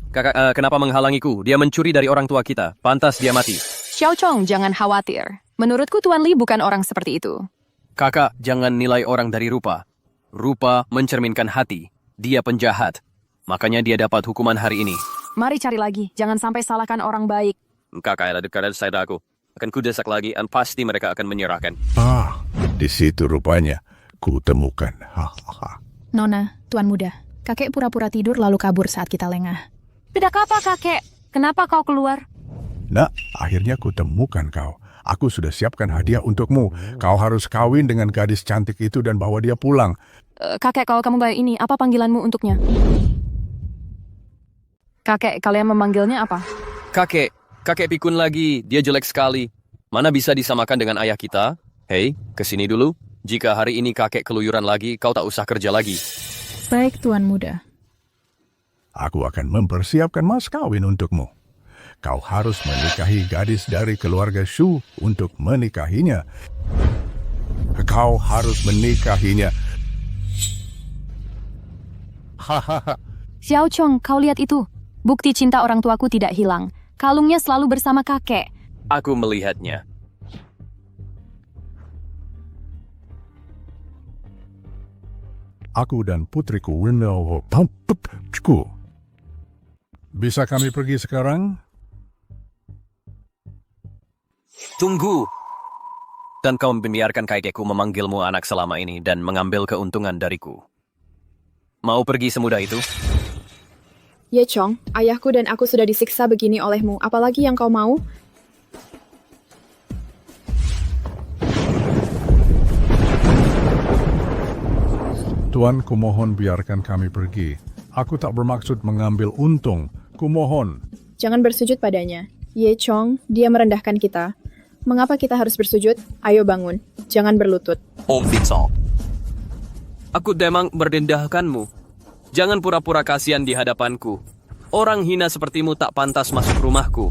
Kakak, kenapa menghalangiku? Dia mencuri dari orang tua kita. Pantas dia mati. Xiao Chong, jangan khawatir. Menurutku Tuan Li bukan orang seperti itu. Kakak, jangan nilai orang dari rupa. Rupa mencerminkan hati. Dia penjahat. Makanya dia dapat hukuman hari ini. Mari cari lagi, jangan sampai salahkan orang baik. Kakak ada dekat saya aku. Akan kudesak lagi dan pasti mereka akan menyerahkan. Ah, di situ rupanya ku temukan. Hahaha. Nona, Tuan muda, kakek pura-pura tidur lalu kabur saat kita lengah. Tidak apa, kakek. Kenapa kau keluar? Nah, akhirnya ku temukan kau. Aku sudah siapkan hadiah untukmu. Kau harus kawin dengan gadis cantik itu dan bawa dia pulang. Kakek, kalau kamu baik ini, apa panggilanmu untuknya? Kakek, kalian memanggilnya apa? Kakek pikun lagi, dia jelek sekali. Mana bisa disamakan dengan ayah kita? Hei, kesini dulu. Jika hari ini kakek keluyuran lagi, kau tak usah kerja lagi. Baik, Tuan Muda. Aku akan mempersiapkan mas kawin untukmu. Kau harus menikahi gadis dari keluarga Shu untuk menikahinya. Kau harus menikahinya. Hahaha. Xiao Chong, kau lihat itu. Bukti cinta orang tuaku tidak hilang. Kalungnya selalu bersama kakek. Aku melihatnya. Aku dan putriku Winnow. Bisa kami pergi sekarang? Tunggu. Dan kau membiarkan kakekku memanggilmu anak selama ini dan mengambil keuntungan dariku. Mau pergi semudah itu? Ye Chong, ayahku dan aku sudah disiksa begini olehmu. Apalagi yang kau mau? Tuan, kumohon biarkan kami pergi. Aku tak bermaksud mengambil untung. Kumohon. Jangan bersujud padanya. Ye Chong, dia merendahkan kita. Mengapa kita harus bersujud? Ayo bangun. Jangan berlutut. Om Vincent. Aku demang merendahkanmu. Jangan pura-pura kasihan di hadapanku. Orang hina sepertimu tak pantas masuk rumahku.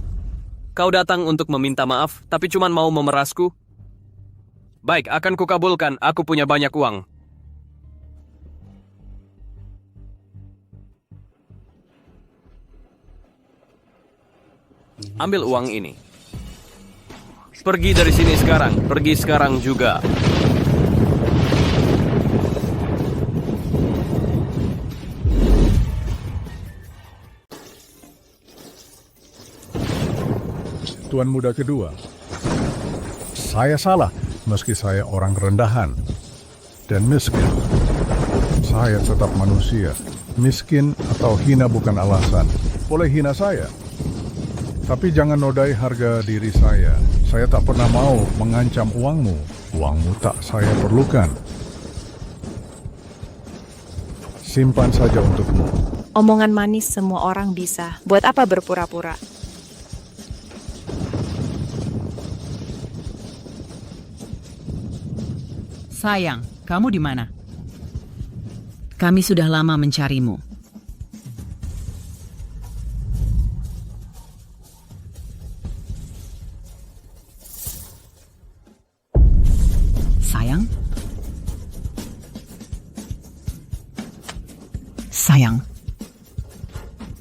Kau datang untuk meminta maaf, tapi cuma mau memerasku? Baik, akan kukabulkan. Aku punya banyak uang. Ambil uang ini. Pergi dari sini sekarang. Pergi sekarang juga. Tuan muda kedua. Saya salah, meski saya orang rendahan dan miskin. Saya tetap manusia. Miskin atau hina bukan alasan. Boleh hina saya. Tapi jangan nodai harga diri saya. Saya tak pernah mau mengancam uangmu. Uangmu tak saya perlukan. Simpan saja untukmu. Omongan manis semua orang bisa. Buat apa berpura-pura? Sayang, kamu di mana? Kami sudah lama mencarimu. Sayang? Sayang.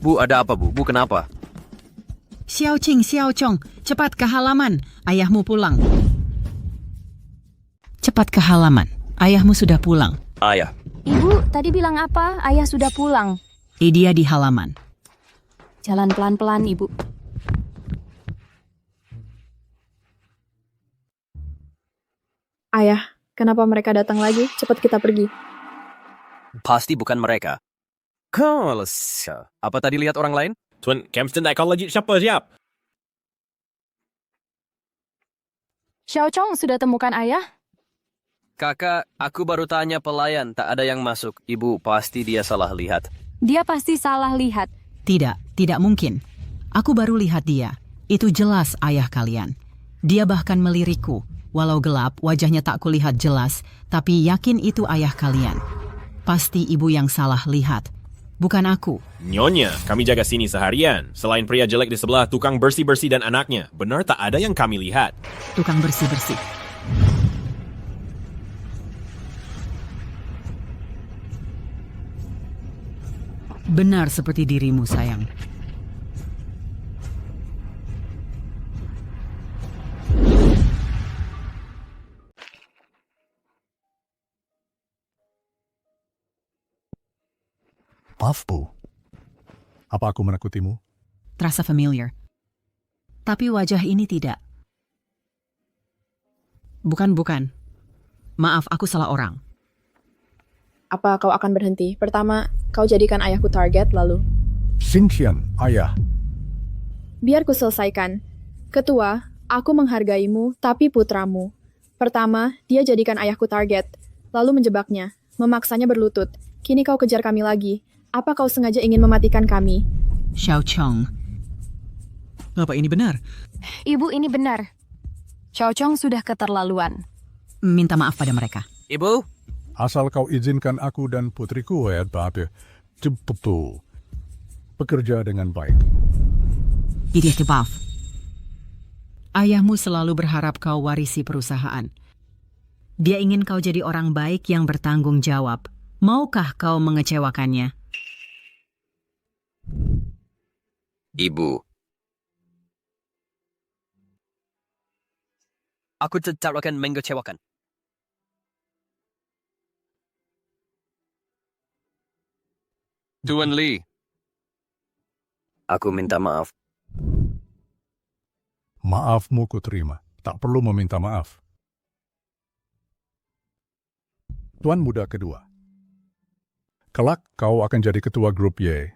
Bu, ada apa, Bu? Bu, kenapa? Xiao Qing, Xiao Chong, cepat ke halaman. Ayahmu pulang. Cepat ke halaman. Ayahmu sudah pulang. Ayah. Ibu, tadi bilang apa? Ayah sudah pulang. Dia di halaman. Jalan pelan-pelan, Ibu. Ayah, kenapa mereka datang lagi? Cepat kita pergi. Pasti bukan mereka. Kalau apa tadi lihat orang lain? Tuan Kempston tak kau lagi siapa siap? Xiao Chong sudah temukan ayah? Kakak, aku baru tanya pelayan, tak ada yang masuk. Ibu, pasti dia salah lihat. Dia pasti salah lihat. Tidak mungkin. Aku baru lihat dia. Itu jelas ayah kalian. Dia bahkan melirikku. Walau gelap, wajahnya tak kulihat jelas, tapi yakin itu ayah kalian. Pasti ibu yang salah lihat. Bukan aku. Nyonya, kami jaga sini seharian. Selain pria jelek di sebelah, tukang bersih-bersih dan anaknya. Benar tak ada yang kami lihat. Tukang bersih-bersih. Benar seperti dirimu, sayang. Maaf, Bu. Apa aku menakutimu? Terasa familiar. Tapi wajah ini tidak. Bukan. Maaf, aku salah orang. Apa kau akan berhenti? Pertama, kau jadikan ayahku target, lalu... Xingqian, ayah. Biar ku selesaikan. Ketua, aku menghargaimu, tapi putramu. Pertama, dia jadikan ayahku target, lalu menjebaknya, memaksanya berlutut. Kini kau kejar kami lagi. Apa kau sengaja ingin mematikan kami? Xiao Chong. Apa ini benar? Ibu, ini benar. Xiao Chong sudah keterlaluan. Minta maaf pada mereka. Ibu? Asal kau izinkan aku dan putriku, Babe, cepetu bekerja dengan baik. Idih maaf. Ayahmu selalu berharap kau warisi perusahaan. Dia ingin kau jadi orang baik yang bertanggung jawab. Maukah kau mengecewakannya? Ibu. Aku tetap akan mengecewakan. Tuan Lee. Aku minta maaf. Maafmu kuterima. Tak perlu meminta maaf. Tuan muda kedua. Kelak kau akan jadi ketua grup Y.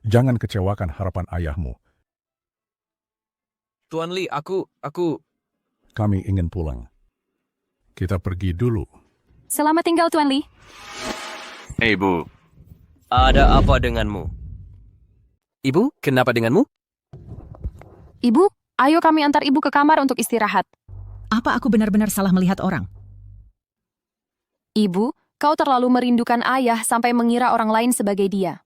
Jangan kecewakan harapan ayahmu. Tuan Lee, aku... Kami ingin pulang. Kita pergi dulu. Selamat tinggal, Tuan Lee. Ibu. Ada apa denganmu? Ibu, kenapa denganmu? Ibu, ayo kami antar ibu ke kamar untuk istirahat. Apa aku benar-benar salah melihat orang? Ibu, kau terlalu merindukan ayah sampai mengira orang lain sebagai dia.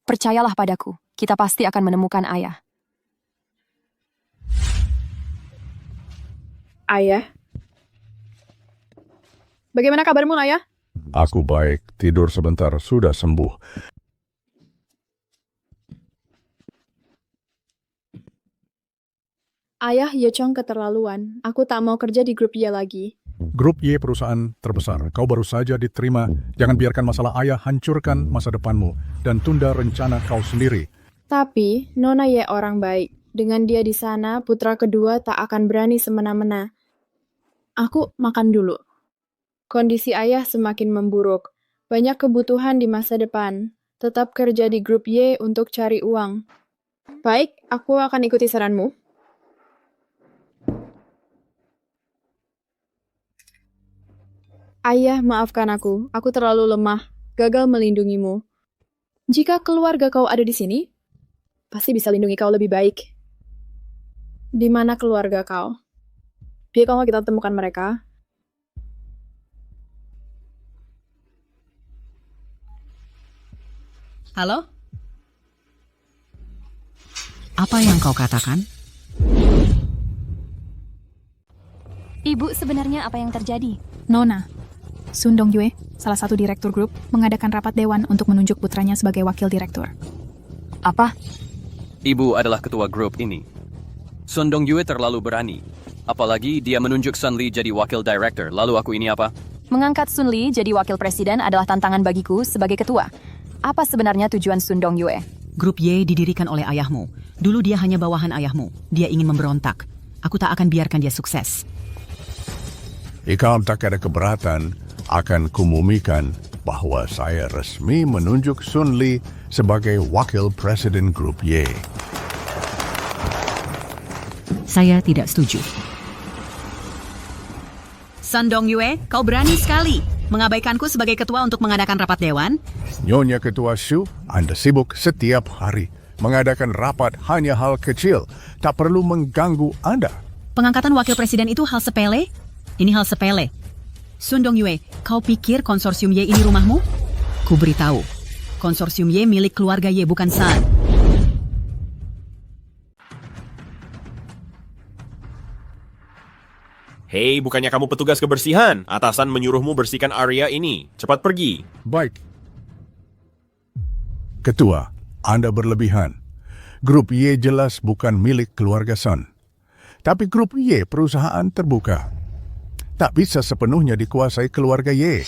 Percayalah padaku, kita pasti akan menemukan ayah. Ayah. Bagaimana kabarmu, Ayah? Aku baik, tidur sebentar, sudah sembuh. Ayah, Ye Chong keterlaluan. Aku tak mau kerja di grup Y lagi. Grup Y perusahaan terbesar. Kau baru saja diterima. Jangan biarkan masalah ayah hancurkan masa depanmu dan tunda rencana kau sendiri. Tapi, Nona Ye orang baik. Dengan dia di sana, putra kedua tak akan berani semena-mena. Aku makan dulu. Kondisi ayah semakin memburuk. Banyak kebutuhan di masa depan. Tetap kerja di grup Y untuk cari uang. Baik, aku akan ikuti saranmu. Ayah, maafkan aku. Aku terlalu lemah. Gagal melindungimu. Jika keluarga kau ada di sini, pasti bisa lindungi kau lebih baik. Di mana keluarga kau? Biar kalau kita temukan mereka. Halo? Apa yang kau katakan? Ibu, sebenarnya apa yang terjadi? Nona, Sun Dong-yue, salah satu direktur grup, mengadakan rapat dewan untuk menunjuk putranya sebagai wakil direktur. Apa? Ibu adalah ketua grup ini. Sun Dong-yue terlalu berani. Apalagi dia menunjuk Sun Lee jadi wakil director. Lalu aku ini apa? Mengangkat Sun Lee jadi wakil presiden adalah tantangan bagiku sebagai ketua. Apa sebenarnya tujuan Sun Dong-yue? Grup Y didirikan oleh ayahmu. Dulu dia hanya bawahan ayahmu. Dia ingin memberontak. Aku tak akan biarkan dia sukses. Jika tak ada keberatan, akan kumumikan bahwa saya resmi menunjuk Sun Lee sebagai wakil presiden grup Y. Saya tidak setuju. Sun Dong-yue, kau berani sekali mengabaikanku sebagai ketua untuk mengadakan rapat dewan? Nyonya Ketua Shu, Anda sibuk setiap hari. Mengadakan rapat hanya hal kecil, tak perlu mengganggu Anda. Pengangkatan wakil presiden itu hal sepele? Ini hal sepele. Sun Dong-yue, kau pikir konsorsium Y ini rumahmu? Ku beritahu, konsorsium Y milik keluarga Y, bukan Sun. Hei, bukannya kamu petugas kebersihan? Atasan menyuruhmu bersihkan area ini. Cepat pergi. Baik. Ketua, Anda berlebihan. Grup Y jelas bukan milik keluarga Sun. Tapi grup Y perusahaan terbuka. Tak bisa sepenuhnya dikuasai keluarga Y.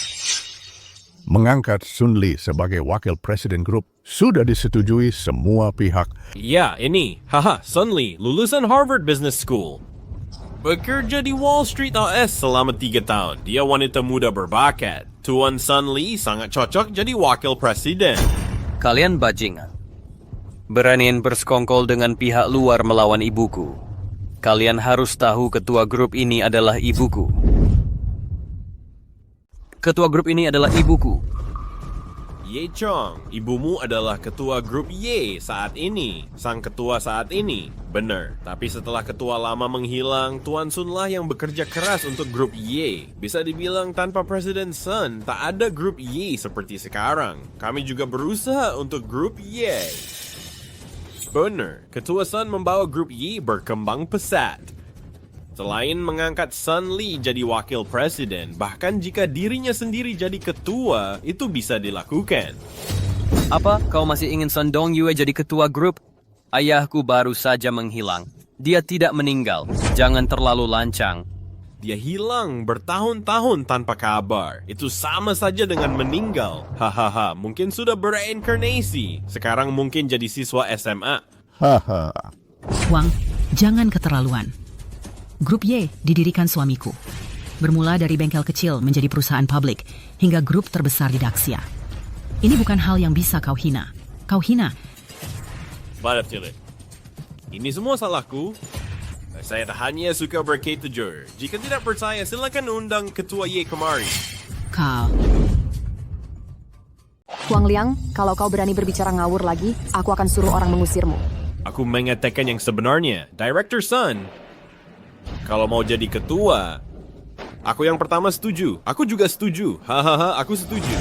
Mengangkat Sun Lee sebagai wakil presiden grup sudah disetujui semua pihak. Ya, ini. Haha, Sun Lee, lulusan Harvard Business School. Bekerja di Wall Street AS selama 3 tahun. Dia wanita muda berbakat. Tuan Sun Lee sangat cocok jadi wakil presiden. Kalian bajingan. Beraniin bersekongkol dengan pihak luar melawan ibuku. Kalian harus tahu ketua grup ini adalah ibuku. Ketua grup ini adalah ibuku. Ye Chong, ibumu adalah ketua grup Y saat ini. Sang ketua saat ini. Benar, tapi setelah ketua lama menghilang, Tuan Sun lah yang bekerja keras untuk grup Y. Bisa dibilang tanpa Presiden Sun, tak ada grup Y seperti sekarang. Kami juga berusaha untuk grup Y. Benar, ketua Sun membawa grup Y berkembang pesat. Selain mengangkat Sun Lee jadi wakil presiden, bahkan jika dirinya sendiri jadi ketua, itu bisa dilakukan. Apa? Kau masih ingin Sun Dong-yue jadi ketua grup? Ayahku baru saja menghilang. Dia tidak meninggal. Jangan terlalu lancang. Dia hilang bertahun-tahun tanpa kabar. Itu sama saja dengan meninggal. Hahaha, mungkin sudah bereinkarnasi. Sekarang mungkin jadi siswa SMA. Haha. Wang, jangan keterlaluan. Grup Y didirikan suamiku. Bermula dari bengkel kecil menjadi perusahaan publik, hingga grup terbesar di Daxia. Ini bukan hal yang bisa kau hina. Kau hina. Maaf, Cilik. Ini semua salahku. Saya hanya suka berketajur. Jika tidak percaya, silakan undang ketua Y kemari. Kau. Huang Liang, kalau kau berani berbicara ngawur lagi, aku akan suruh orang mengusirmu. Aku mengatakan yang sebenarnya. Director Sun. Kalau mau jadi ketua, aku yang pertama setuju. Aku juga setuju. Hahaha, aku setuju.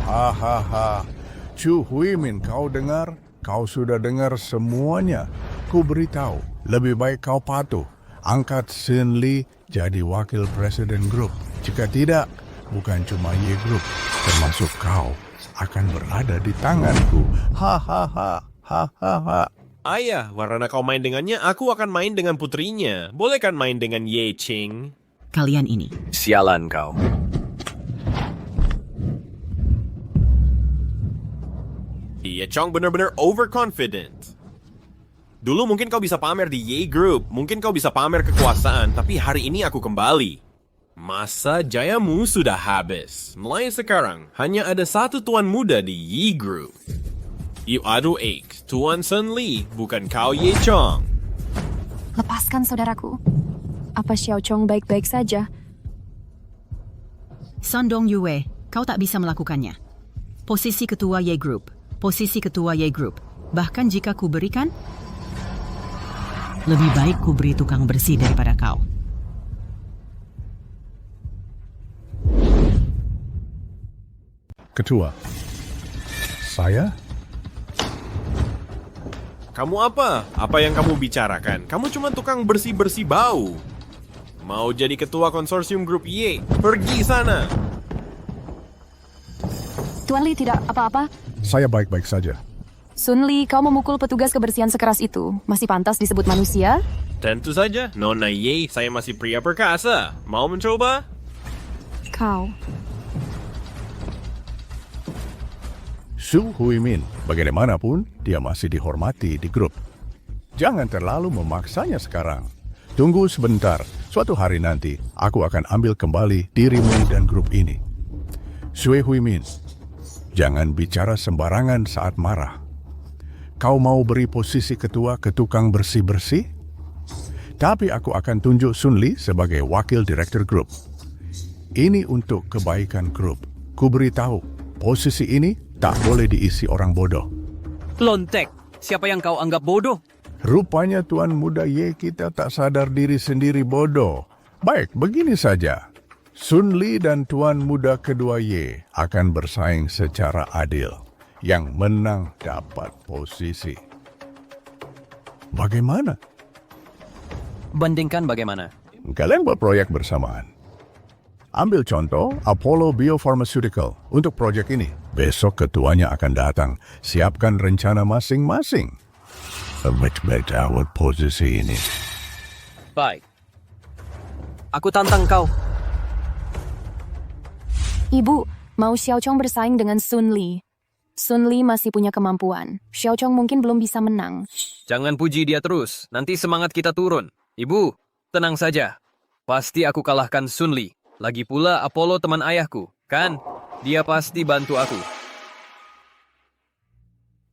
Hahaha. Chu Huimin, kau dengar? Kau sudah dengar semuanya. Ku beritahu, lebih baik kau patuh. Angkat Sun Lee jadi wakil presiden grup. Jika tidak, bukan cuma Y Group, termasuk kau akan berada di tanganku. Hahaha. Hahaha. Ayah, karena kau main dengannya, aku akan main dengan putrinya. Boleh kan main dengan Ye Ching? Kalian ini. Sialan kau. Ye Chong benar-benar overconfident. Dulu mungkin kau bisa pamer di Ye Group, mungkin kau bisa pamer kekuasaan, tapi hari ini aku kembali. Masa jayamu sudah habis. Mulai sekarang, hanya ada satu tuan muda di Ye Group. You adu ache, Tuan Sun Lee, bukan kau Ye Chong. Lepaskan saudaraku. Apa Xiao Chong baik-baik saja? Sun Dong-yue, kau tak bisa melakukannya. Posisi ketua Y Group. Posisi ketua Y Group. Bahkan jika ku berikan, lebih baik ku beri tukang bersih daripada kau. Ketua. Saya? Kamu apa? Apa yang kamu bicarakan? Kamu cuma tukang bersih-bersih bau. Mau jadi ketua konsorsium grup Y? Pergi sana! Tuan Lee tidak apa-apa. Saya baik-baik saja. Sun Lee, kau memukul petugas kebersihan sekeras itu. Masih pantas disebut manusia? Tentu saja, Nona Ye, saya masih pria perkasa. Mau mencoba? Kau. Su Huimin, bagaimanapun dia masih dihormati di grup. Jangan terlalu memaksanya sekarang. Tunggu sebentar, suatu hari nanti aku akan ambil kembali dirimu dan grup ini. Sui Huimin, jangan bicara sembarangan saat marah. Kau mau beri posisi ketua ke tukang bersih-bersih? Tapi aku akan tunjuk Sun Lee sebagai wakil direktur grup. Ini untuk kebaikan grup. Ku beritahu, posisi ini tak boleh diisi orang bodoh. Lontek, siapa yang kau anggap bodoh? Rupanya Tuan Muda Ye kita tak sadar diri sendiri bodoh. Baik, begini saja. Sun Lee dan Tuan Muda kedua Ye akan bersaing secara adil. Yang menang dapat posisi. Bagaimana? Bandingkan bagaimana? Kalian buat proyek bersamaan. Ambil contoh Apollo Biopharmaceutical untuk proyek ini. Besok ketuanya akan datang. Siapkan rencana masing-masing. Baik-baik dapat posisi ini. Baik. Aku tantang kau. Ibu, mau Xiao Chong bersaing dengan Sun Lee. Sun Lee masih punya kemampuan. Xiao Chong mungkin belum bisa menang. Jangan puji dia terus, nanti semangat kita turun. Ibu, tenang saja. Pasti aku kalahkan Sun Lee. Lagi pula Apollo teman ayahku, kan? Dia pasti bantu aku.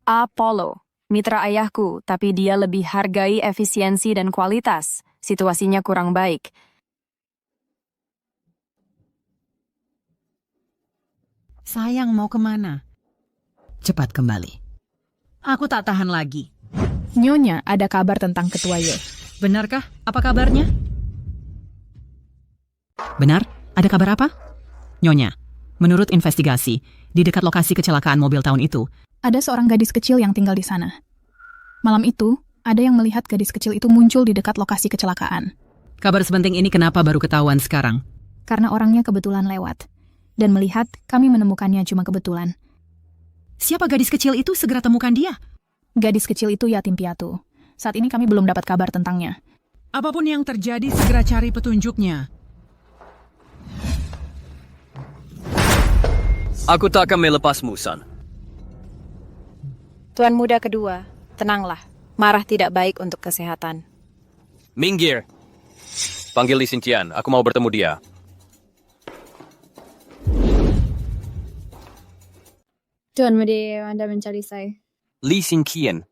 Apollo, mitra ayahku, tapi dia lebih hargai efisiensi dan kualitas. Situasinya kurang baik. Sayang, mau kemana? cepat kembali. Aku tak tahan lagi. Nyonya, ada kabar tentang Ketua Ye. Benarkah? Apa kabarnya? Benar? Ada kabar apa? Nyonya, menurut investigasi, di dekat lokasi kecelakaan mobil tahun itu, Ada seorang gadis kecil yang tinggal di sana. Malam itu, ada yang melihat gadis kecil itu muncul di dekat lokasi kecelakaan. kabar sepenting ini kenapa baru ketahuan sekarang? Karena orangnya kebetulan lewat. Dan melihat, kami menemukannya cuma kebetulan. Siapa gadis kecil itu? Segera temukan dia. Gadis kecil itu yatim piatu. Saat ini kami belum dapat kabar tentangnya. Apapun yang terjadi, segera cari petunjuknya. Aku tak akan melepasmu, San. Tuan muda kedua, tenanglah. Marah tidak baik untuk kesehatan. Minggir. Panggil Li Xinqian, aku mau bertemu dia. Tuan Muda, Anda mencari saya. Li Xinqian,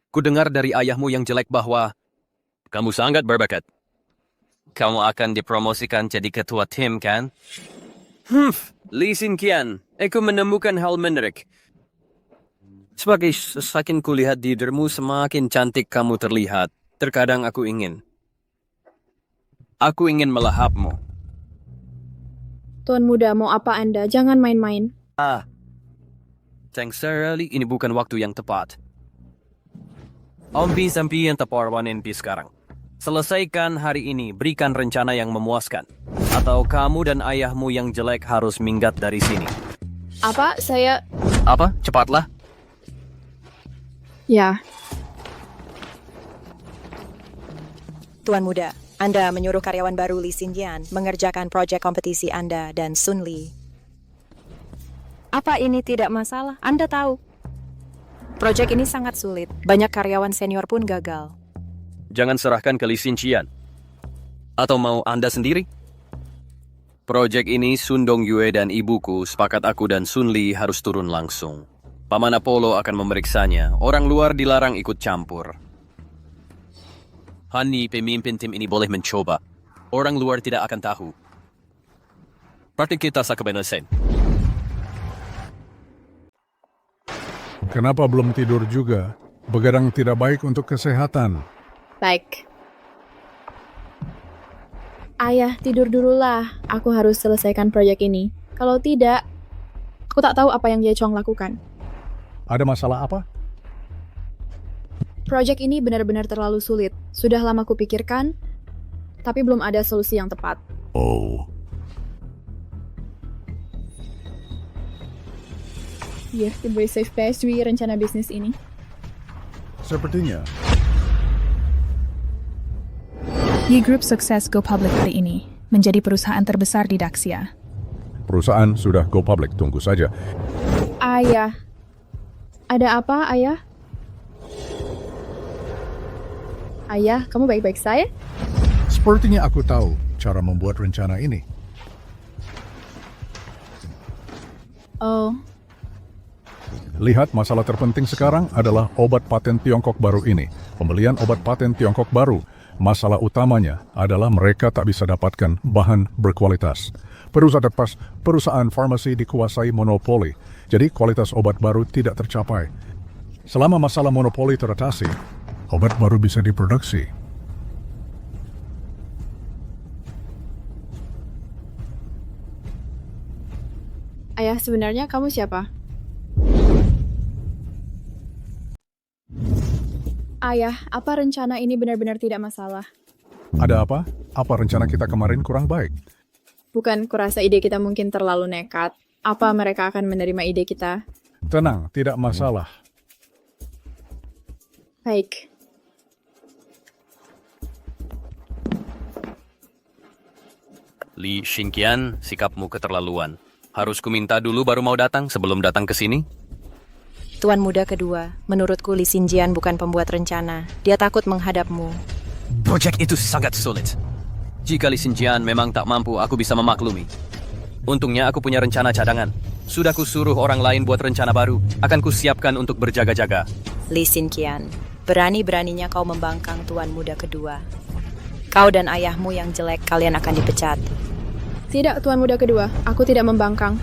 ku dengar dari ayahmu yang jelek bahwa kamu sangat berbakat. Kamu akan dipromosikan jadi ketua tim, kan? Li Xinqian, aku menemukan hal menarik. Sebagai semakin kulihat dirimu, semakin cantik kamu terlihat. Terkadang aku ingin melahapmu. Tuan Muda, mau apa Anda? Jangan main-main. Sincerely, ini bukan waktu yang tepat. Sampai yang teparwanin sekarang. Selesaikan hari ini, berikan rencana yang memuaskan. Atau kamu dan ayahmu yang jelek harus minggat dari sini. Apa? Saya... Apa? Cepatlah. Ya, Tuan muda, Anda menyuruh karyawan baru Li Xinjian mengerjakan proyek kompetisi Anda dan Sun Li. Apa ini tidak masalah? Anda tahu. Proyek ini sangat sulit. Banyak karyawan senior pun gagal. Jangan serahkan ke Li Xinjian. Atau mau Anda sendiri? Proyek ini Sun Dongyue dan ibuku sepakat aku dan Sun Li harus turun langsung. Paman Apollo akan memeriksanya. Orang luar dilarang ikut campur. Hani, pemimpin tim ini boleh mencoba. Orang luar tidak akan tahu. Berarti kita kebenaran. Kenapa belum tidur juga? Begadang tidak baik untuk kesehatan. baik. Ayah, tidur dululah. Aku harus selesaikan proyek ini. Kalau tidak, aku tak tahu apa yang Ye Chong lakukan. Ada masalah apa? Proyek ini benar-benar terlalu sulit. Sudah lama kupikirkan, tapi belum ada solusi yang tepat. Oh. Ya, boleh safe pastry rencana bisnis ini. Sepertinya. Ye Group sukses go public hari ini, menjadi perusahaan terbesar di Daxia. Perusahaan sudah go public, tunggu saja. Ayah. Ada apa, Ayah? Ayah, kamu baik-baik saja? Sepertinya aku tahu cara membuat rencana ini. Oh, Lihat, masalah terpenting sekarang adalah obat paten Tiongkok baru ini. Pembelian obat paten Tiongkok baru. Masalah utamanya adalah mereka tak bisa dapatkan bahan berkualitas. Perusahaan farmasi dikuasai monopoli, jadi kualitas obat baru tidak tercapai. Selama masalah monopoli teratasi, obat baru bisa diproduksi. Ayah, sebenarnya kamu siapa? Ayah, apa rencana ini benar-benar tidak masalah? Ada apa? Apa rencana kita kemarin kurang baik? Bukan kurasa ide kita mungkin terlalu nekat. Apa mereka akan menerima ide kita? Tenang, tidak masalah. Baik. Li Xinqian, sikapmu keterlaluan. Harus kuminta dulu baru mau datang sebelum datang ke sini? Tuan muda kedua, menurutku Li Xinjian bukan pembuat rencana. Dia takut menghadapmu. Proyek itu sangat sulit. Jika Li Xinjian memang tak mampu, aku bisa memaklumi. Untungnya aku punya rencana cadangan. Sudah kusuruh orang lain buat rencana baru. Akan kusiapkan untuk berjaga-jaga. Li Xinqian, berani-beraninya kau membangkang tuan muda kedua. Kau dan ayahmu yang jelek, kalian akan dipecat. Tidak, Tuan Muda kedua. Aku tidak membangkang.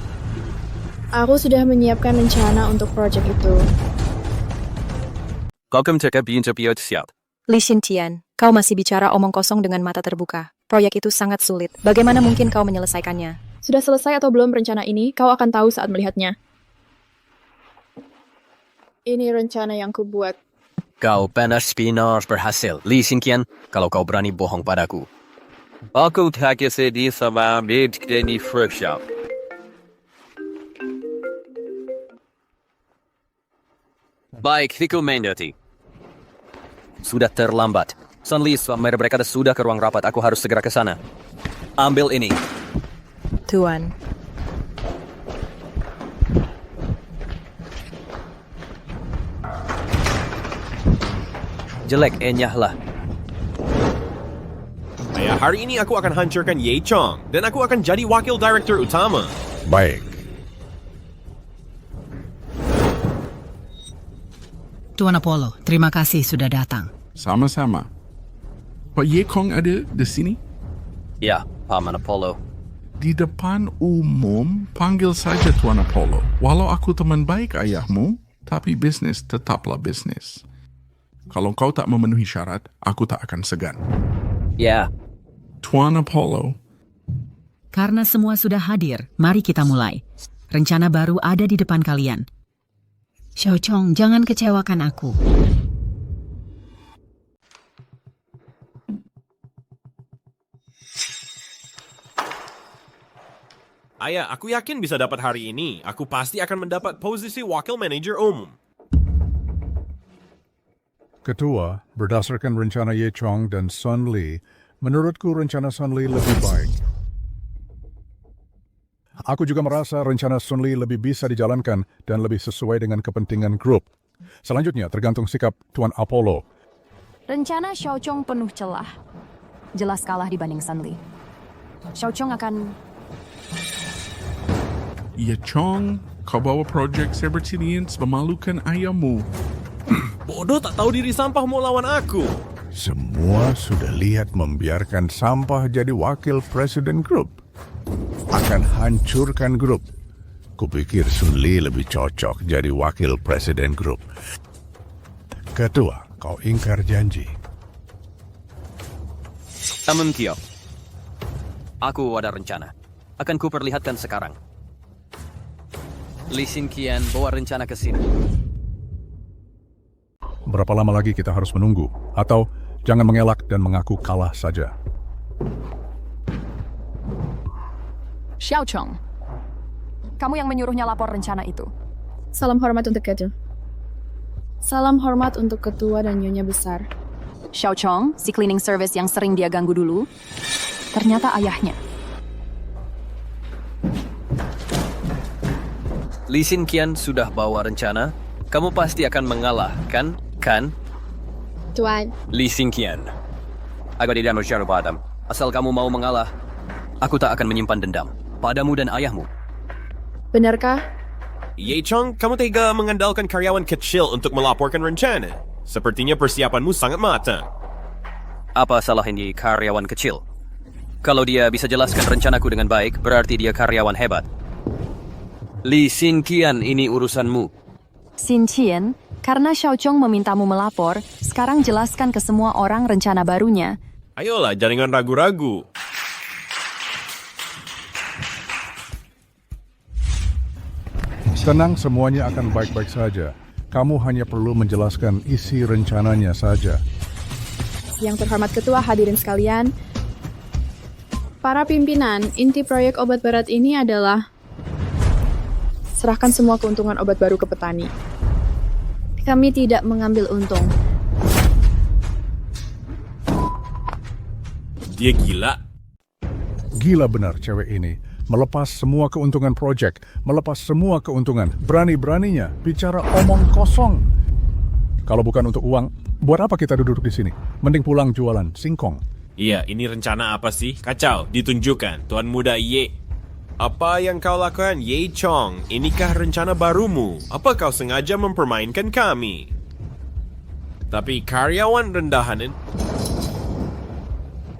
Aku sudah menyiapkan rencana untuk proyek itu. Welcome to Interview Siap. Li Xintian, kau masih bicara omong kosong dengan mata terbuka. Proyek itu sangat sulit. Bagaimana mungkin kau menyelesaikannya? Sudah selesai atau belum rencana ini, kau akan tahu saat melihatnya. Ini rencana yang kubuat. Kau benar-benar berhasil, Li Xintian, kalau kau berani bohong padaku. Aku tak sedih sama mid di workshop. Baik, Fikul Mendoti. Sudah terlambat. Sun Li mereka sudah ke ruang rapat. Aku harus segera ke sana. Ambil ini. Tuan, Jelek, enyahlah. Ayah, hari ini aku akan hancurkan Ye Chong, dan aku akan jadi wakil direktur utama. Baik. Tuan Apollo, terima kasih sudah datang. Sama-sama. Pak Ye Kong ada di sini? Ya, Paman Apollo. Di depan umum, panggil saja Tuan Apollo. Walau aku teman baik ayahmu, tapi bisnis tetaplah bisnis. Kalau kau tak memenuhi syarat, aku tak akan segan. Ya, Tuan Apollo, Karena semua sudah hadir, mari kita mulai. Rencana baru ada di depan kalian. Xiao Chong, jangan kecewakan aku. Ayah, aku yakin bisa dapat hari ini. Aku pasti akan mendapat posisi wakil manajer umum. Ketua, berdasarkan rencana Ye Chong dan Sun Li, menurutku rencana Sun Li lebih baik. Aku juga merasa rencana Sun Li lebih bisa dijalankan dan lebih sesuai dengan kepentingan grup. Selanjutnya, tergantung sikap Tuan Apollo. Rencana Xiao Chong penuh celah. Jelas kalah dibanding Sun Li. Xiao Chong akan... Ye Chong, kau bawa projek Cybertilians memalukan ayahmu. Bodoh tak tahu diri sampah mau lawan aku. Semua sudah lihat membiarkan sampah jadi wakil presiden grup. Akan hancurkan grup. Kupikir Sun Li lebih cocok jadi wakil presiden grup. Ketua, kau ingkar janji. Taman Tio. Aku ada rencana. Akan kuperlihatkan sekarang. Li Xintian bawa rencana ke sini. Berapa lama lagi kita harus menunggu? Atau jangan mengelak dan mengaku kalah saja. Xiao Chong, kamu yang menyuruhnya lapor rencana itu. Salam hormat untuk ketua. Salam hormat untuk ketua dan nyonya besar. Xiao Chong, si cleaning service yang sering dia ganggu dulu, ternyata ayahnya. Li Xintian sudah bawa rencana. Kamu pasti akan mengalah, kan? Kan? Tuan, Li Xintian. Aku tidak bersyarah padamu. Asal kamu mau mengalah, aku tak akan menyimpan dendam padamu dan ayahmu. benarkah? Ye Chong, kamu tega mengandalkan karyawan kecil untuk melaporkan rencana. Sepertinya persiapanmu sangat matang. Apa salah ini karyawan kecil? Kalau dia bisa jelaskan rencanaku dengan baik, berarti dia karyawan hebat. Li Xintian, ini urusanmu. Xintian, karena Xiao Chong memintamu melapor, sekarang jelaskan ke semua orang rencana barunya. Ayolah, jangan ragu-ragu. Tenang, semuanya akan baik-baik saja. Kamu hanya perlu menjelaskan isi rencananya saja. Yang terhormat ketua, hadirin sekalian. Para pimpinan, inti proyek obat barat ini adalah serahkan semua keuntungan obat baru ke petani. Kami tidak mengambil untung. Dia gila. Gila benar cewek ini. Melepas semua keuntungan proyek, melepas semua keuntungan. Berani-beraninya bicara omong kosong. Kalau bukan untuk uang, buat apa kita duduk di sini? Mending pulang jualan singkong. Iya, ini rencana apa sih? Kacau, ditunjukkan. Tuan Muda Ye. Apa yang kau lakukan, Ye Chong? Inikah rencana barumu? Apa kau sengaja mempermainkan kami? Tapi karyawan rendahan...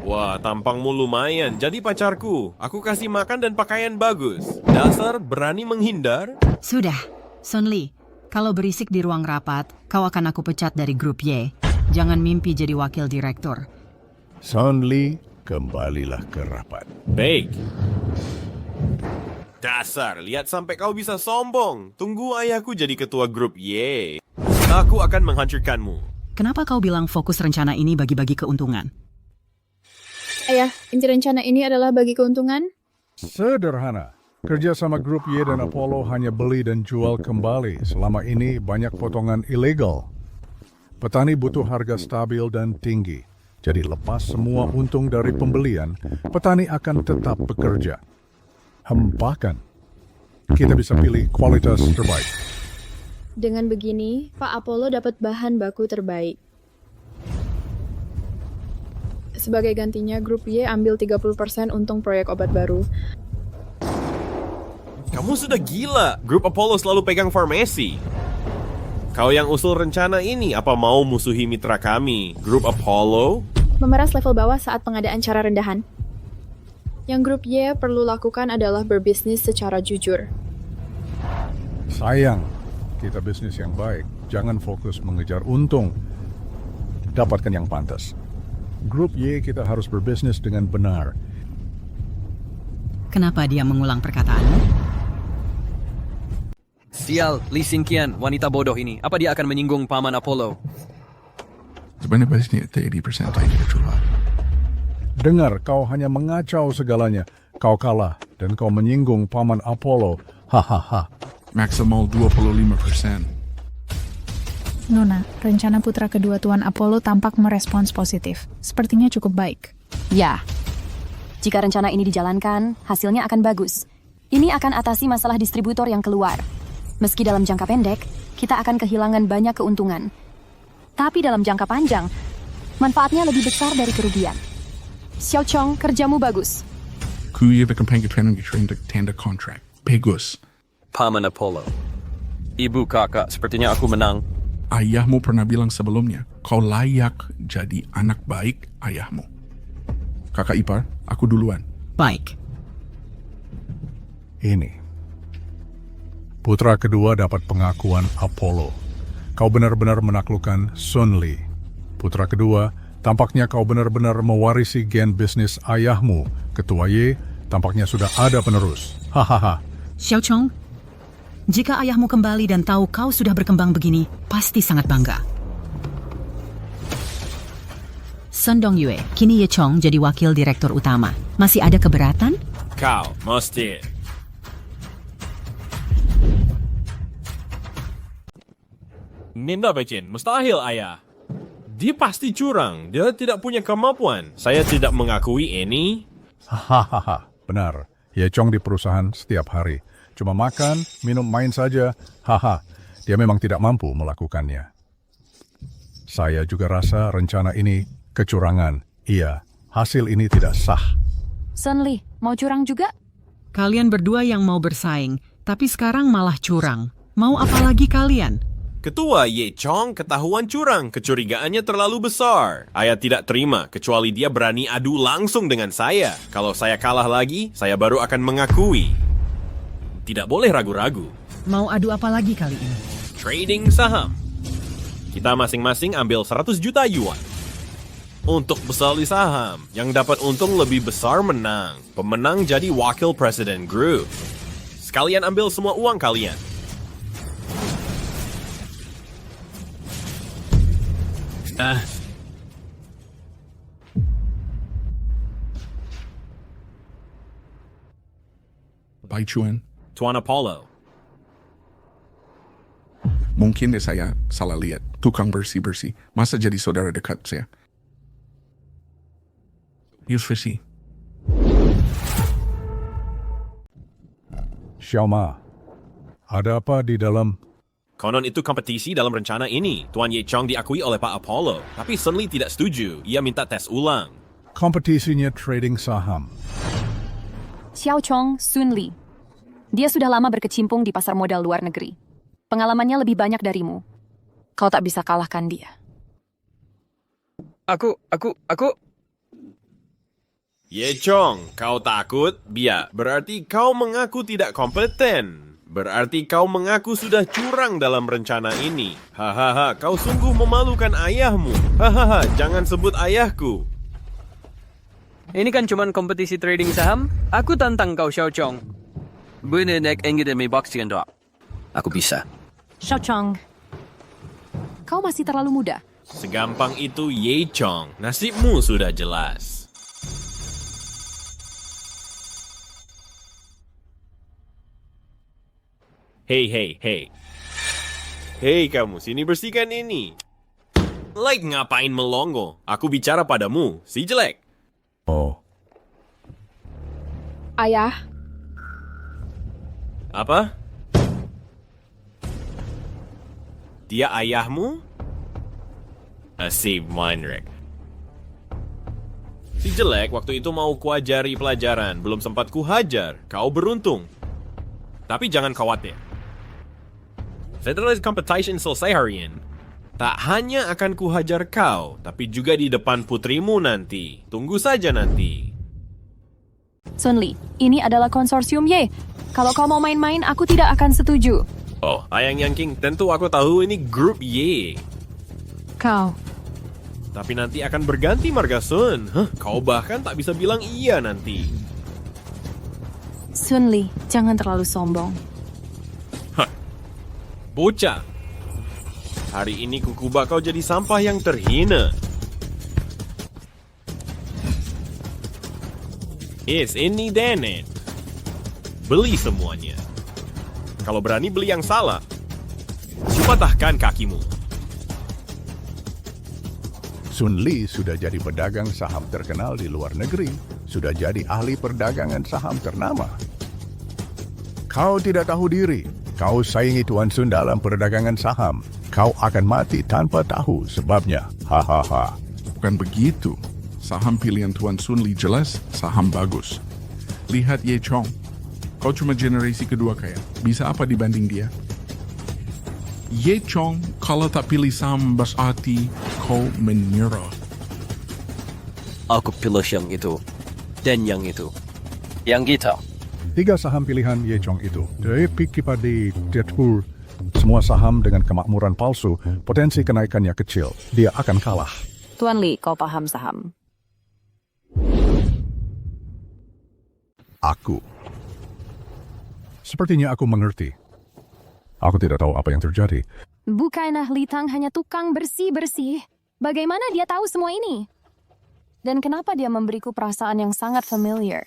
Wah, tampangmu lumayan. Jadi pacarku. Aku kasih makan dan pakaian bagus. Dasar berani menghindar? Sudah, Sun Lee. Kalau berisik di ruang rapat, kau akan aku pecat dari grup Y. Jangan mimpi jadi wakil direktur. Sun Lee, kembalilah ke rapat. Baik. Dasar, lihat sampai kau bisa sombong. Tunggu ayahku jadi ketua grup Y. Aku akan menghancurkanmu. Kenapa kau bilang fokus rencana ini bagi-bagi keuntungan? Ayah, inti rencana ini adalah bagi keuntungan. Sederhana. Kerja sama grup Y dan Apollo hanya beli dan jual kembali. Selama ini banyak potongan ilegal. Petani butuh harga stabil dan tinggi. Jadi lepas semua untung dari pembelian, petani akan tetap bekerja. Bahkan, kita bisa pilih kualitas terbaik. Dengan begini, Pak Apollo dapat bahan baku terbaik. Sebagai gantinya, grup Y ambil 30% untung proyek obat baru. Kamu sudah gila. Grup Apollo selalu pegang farmasi. Kau yang usul rencana ini, apa mau musuhi mitra kami? Grup Apollo? Memeras level bawah saat pengadaan cara rendahan. Yang grup Y perlu lakukan adalah berbisnis secara jujur. Sayang, kita bisnis yang baik. Jangan fokus mengejar untung. Dapatkan yang pantas. Grup Y kita harus berbisnis dengan benar. Kenapa dia mengulang perkataanmu? Sial, Lee Xingqian, wanita bodoh ini. Apa dia akan menyinggung paman Apollo? Sebenarnya bisnis 30% lagi curhat. Dengar, kau hanya mengacau segalanya. Kau kalah dan kau menyinggung paman Apollo. Hahaha. Maksimal 25%. Nona, rencana putra kedua Tuan Apollo tampak merespons positif. Sepertinya cukup baik. Ya, jika rencana ini dijalankan, hasilnya akan bagus. Ini akan atasi masalah distributor yang keluar. Meski dalam jangka pendek, kita akan kehilangan banyak keuntungan. Tapi dalam jangka panjang, manfaatnya lebih besar dari kerugian. Xiao Chong, kerjamu bagus. Kuya berkembang ke tanda kontrak. Bagus. Paman Apollo. Ibu kakak, sepertinya aku menang. Ayahmu pernah bilang sebelumnya, kau layak jadi anak baik ayahmu. Kakak ipar, aku duluan. Baik. Ini. Putra kedua dapat pengakuan Apollo. Kau benar-benar menaklukkan Sun Lee. Putra kedua, tampaknya kau benar-benar mewarisi gen bisnis ayahmu. Ketua Y, tampaknya sudah ada penerus. Hahaha. Xiao Chong, jika ayahmu kembali dan tahu kau sudah berkembang begini, pasti sangat bangga. Sun Dongyue, kini Ye Chong jadi wakil direktur utama. Masih ada keberatan? Kau, mesti. Ninda Becin, mustahil ayah. Dia pasti curang. Dia tidak punya kemampuan. Saya tidak mengakui ini. Hahaha. Benar. Ye Chong di perusahaan setiap hari. Cuma makan, minum, main saja. Haha, dia memang tidak mampu melakukannya. Saya juga rasa rencana ini kecurangan. Iya, hasil ini tidak sah. Sun Lee, mau curang juga? Kalian berdua yang mau bersaing, tapi sekarang malah curang. Mau apa lagi kalian? Ketua Ye Chong ketahuan curang. Kecurigaannya terlalu besar. Ayah tidak terima, kecuali dia berani adu langsung dengan saya. Kalau saya kalah lagi, saya baru akan mengakui. Tidak boleh ragu-ragu. Mau adu apa lagi kali ini? Trading saham. Kita masing-masing ambil 100 juta yuan. Untuk beli saham, yang dapat untung lebih besar menang. Pemenang jadi wakil presiden grup. Sekalian ambil semua uang kalian. Bai Chuan, Tuan Apollo. mungkin deh saya salah lihat. Tukang bersih-bersih. Masa jadi saudara dekat saya? Use Fishy. Xiaoma, ada apa di dalam? Konon itu kompetisi dalam rencana ini. Tuan Ye Chong diakui oleh Pak Apollo. Tapi Sun Lee tidak setuju. Ia minta tes ulang. Kompetisinya trading saham. Xiao Chong, Sun Lee. Dia sudah lama berkecimpung di pasar modal luar negeri. Pengalamannya lebih banyak darimu. Kau tak bisa kalahkan dia. Aku... Ye Chong, kau takut? Biar, berarti kau mengaku tidak kompeten. Berarti kau mengaku sudah curang dalam rencana ini. Hahaha, kau sungguh memalukan ayahmu. Hahaha, jangan sebut ayahku. Ini kan cuman kompetisi trading saham. Aku tantang kau, Xiao Chong. Bener nak ingin demi boxing dok. Aku bisa. Xiao Chong, kau masih terlalu muda. Segampang itu, Ye Chong. Nasibmu sudah jelas. Hei. Hei kamu, sini bersihkan ini. Like ngapain melongo? Aku bicara padamu, si jelek. Oh, Ayah, Apa? Dia ayahmu? Asib Mindrek. Si jelek waktu itu mau kuajari pelajaran, belum sempat kuhajar. Kau beruntung. Tapi jangan khawatir. Setelah competition selesai hari ini, tak hanya akan kuhajar kau, tapi juga di depan putrimu nanti. Tunggu saja nanti. Sun Li, ini adalah konsorsium Y. Kalau kau mau main-main, aku tidak akan setuju. Oh, Ayang Yang King, tentu aku tahu ini grup Y. Kau, Tapi nanti akan berganti marga Sun. Kau bahkan tak bisa bilang iya nanti. Sun Li, jangan terlalu sombong. Bocah. Hari ini kukubah kau jadi sampah yang terhina. Ini Danet. Beli semuanya. Kalau berani beli yang salah, patahkan kakimu. Sun Li sudah jadi pedagang saham terkenal di luar negeri, sudah jadi ahli perdagangan saham ternama. Kau tidak tahu diri, kau saingi Tuan Sun dalam perdagangan saham. Kau akan mati tanpa tahu sebabnya. Hahaha. Bukan begitu. Saham pilihan Tuan Sun Li jelas saham bagus. Lihat Ye Chong. Kau cuma generasi kedua kaya. Bisa apa dibanding dia? Ye Chong, kalau tak pilih saham berarti kau menyerah. Aku pilih yang itu. Dan yang itu. Yang kita. 3 saham pilihan Ye Chong itu. Dari pikir pada Deadpool, semua saham dengan kemakmuran palsu, potensi kenaikannya kecil. Dia akan kalah. Tuan Li, kau paham saham. Aku. Sepertinya aku mengerti. Aku tidak tahu apa yang terjadi. Bukanlah Li Tang hanya tukang bersih-bersih. Bagaimana dia tahu semua ini? Dan kenapa dia memberiku perasaan yang sangat familiar?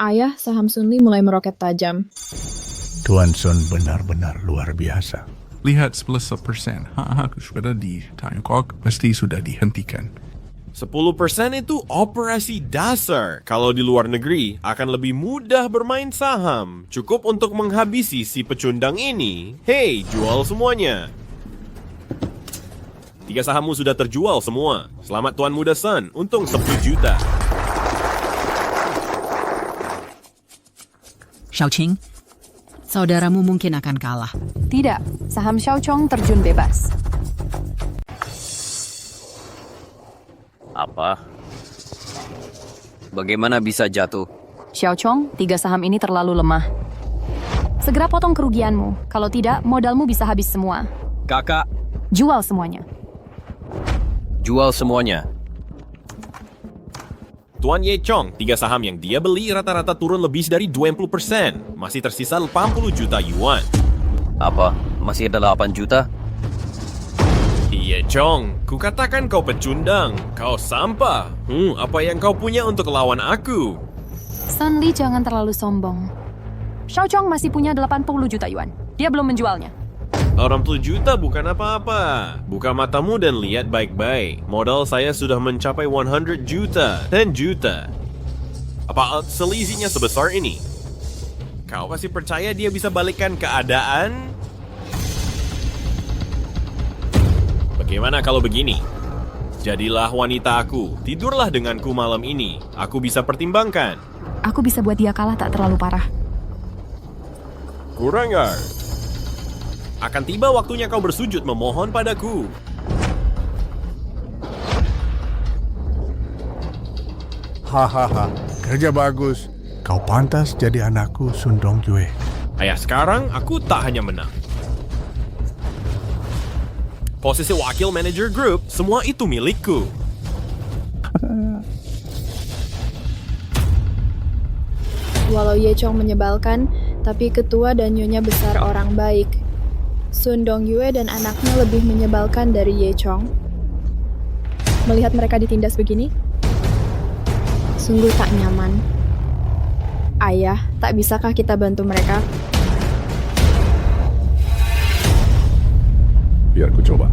ayah saham Sun Li mulai meroket tajam. Tuan Sun benar-benar luar biasa. Lihat 11%. Sudah di Tiongkok, mesti sudah dihentikan. 10% itu operasi dasar. Kalau di luar negeri, akan lebih mudah bermain saham. Cukup untuk menghabisi si pecundang ini. Hei, jual semuanya. 3 sahammu sudah terjual semua. Selamat Tuan Muda Sun, untung 10 juta. Xiaoqing, saudaramu mungkin akan kalah. Tidak, saham Xiao Chong terjun bebas. Apa? Bagaimana bisa jatuh? Xiao Chong, 3 saham ini terlalu lemah. Segera potong kerugianmu. Kalau tidak, modalmu bisa habis semua. Kakak, Jual semuanya. jual semuanya. Tuan Ye Chong, 3 saham yang dia beli rata-rata turun lebih dari 20%. Masih tersisa 80 juta yuan. Apa? Masih ada 8 juta? Ye Chong, kukatakan kau pecundang. Kau sampah. Apa yang kau punya untuk lawan aku? Sun Li jangan terlalu sombong. Xiao Chong masih punya 80 juta yuan. Dia belum menjualnya. 80 juta bukan apa-apa. Buka matamu dan lihat baik-baik. Modal saya sudah mencapai 100 juta. 10 juta. Apa selisihnya sebesar ini? Kau pasti percaya dia bisa balikkan keadaan? Bagaimana kalau begini? Jadilah wanita aku. Tidurlah denganku malam ini. Aku bisa pertimbangkan. Aku bisa buat dia kalah tak terlalu parah. Kurangar. Akan tiba waktunya kau bersujud memohon padaku. Hahaha, Kerja bagus. Kau pantas jadi anakku, Sun Dongyue. Ayah, sekarang aku tak hanya menang. Posisi wakil manager grup, semua itu milikku. Walau Ye Chong menyebalkan, tapi ketua dan nyonya besar orang baik. Sun Dongyue dan anaknya lebih menyebalkan dari Ye Chong. Melihat mereka ditindas begini, sungguh tak nyaman. Ayah, tak bisakah kita bantu mereka? Biar ku coba.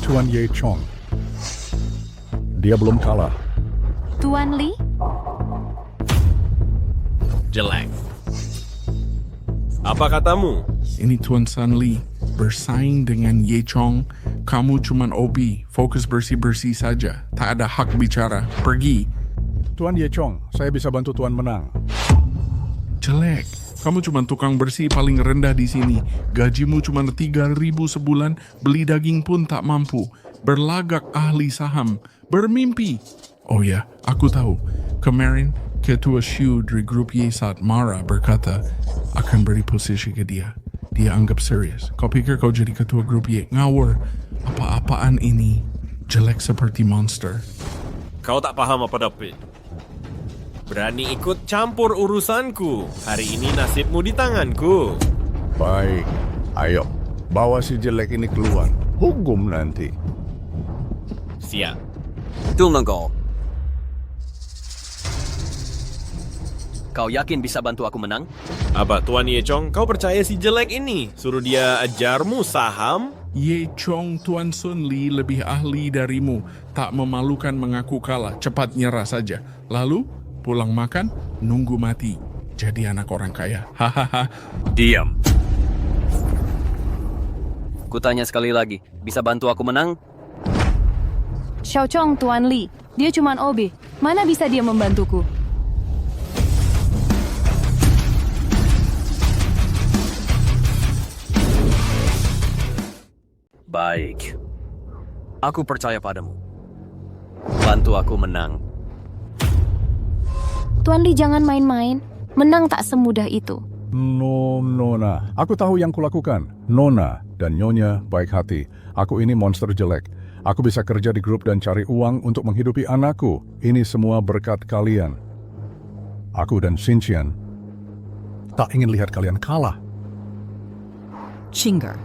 Tuan Ye Chong. Dia belum kalah. Tuan Li, Jelek. Apa katamu? Ini Tuan San Li, bersaing dengan Ye Chong. Kamu cuman OB, fokus bersih-bersih saja. Tak ada hak bicara. Pergi. Tuan Ye Chong, saya bisa bantu Tuan menang. Jelek. Kamu cuma tukang bersih paling rendah di sini. Gajimu cuma 3.000 sebulan, beli daging pun tak mampu. Berlagak ahli saham. Bermimpi. Oh ya, aku tahu. Kemarin, Ketua Shu dari grup Ye saat marah berkata akan beri posisi ke dia. Dia anggap serius. Kau pikir kau jadi ketua grup Ye? Ngawur. Apa-apaan ini? Jelek seperti monster. Kau tak paham apa David? Berani ikut campur urusanku. Hari ini nasibmu di tanganku. Baik, ayo. Bawa si jelek ini keluar. Hukum nanti. Siap. Tunggu. Kau yakin bisa bantu aku menang? Apa Tuan Ye Chong, kau percaya si jelek ini? Suruh dia ajarmu saham? Ye Chong Tuan Sun Li lebih ahli darimu. Tak memalukan mengaku kalah. Cepat nyerah saja. Lalu, pulang makan, nunggu mati. Jadi anak orang kaya. Hahaha. Diam. Kutanya sekali lagi, bisa bantu aku menang? Xiao Chong Tuan Li, dia cuman OB. Mana bisa dia membantuku? Baik. Aku percaya padamu. Bantu aku menang. Tuan Li jangan main-main. Menang tak semudah itu. Nona. Aku tahu yang kulakukan. Nona dan Nyonya baik hati. Aku ini monster jelek. Aku bisa kerja di grup dan cari uang untuk menghidupi anakku. Ini semua berkat kalian. Aku dan Xinqian tak ingin lihat kalian kalah. Chinger.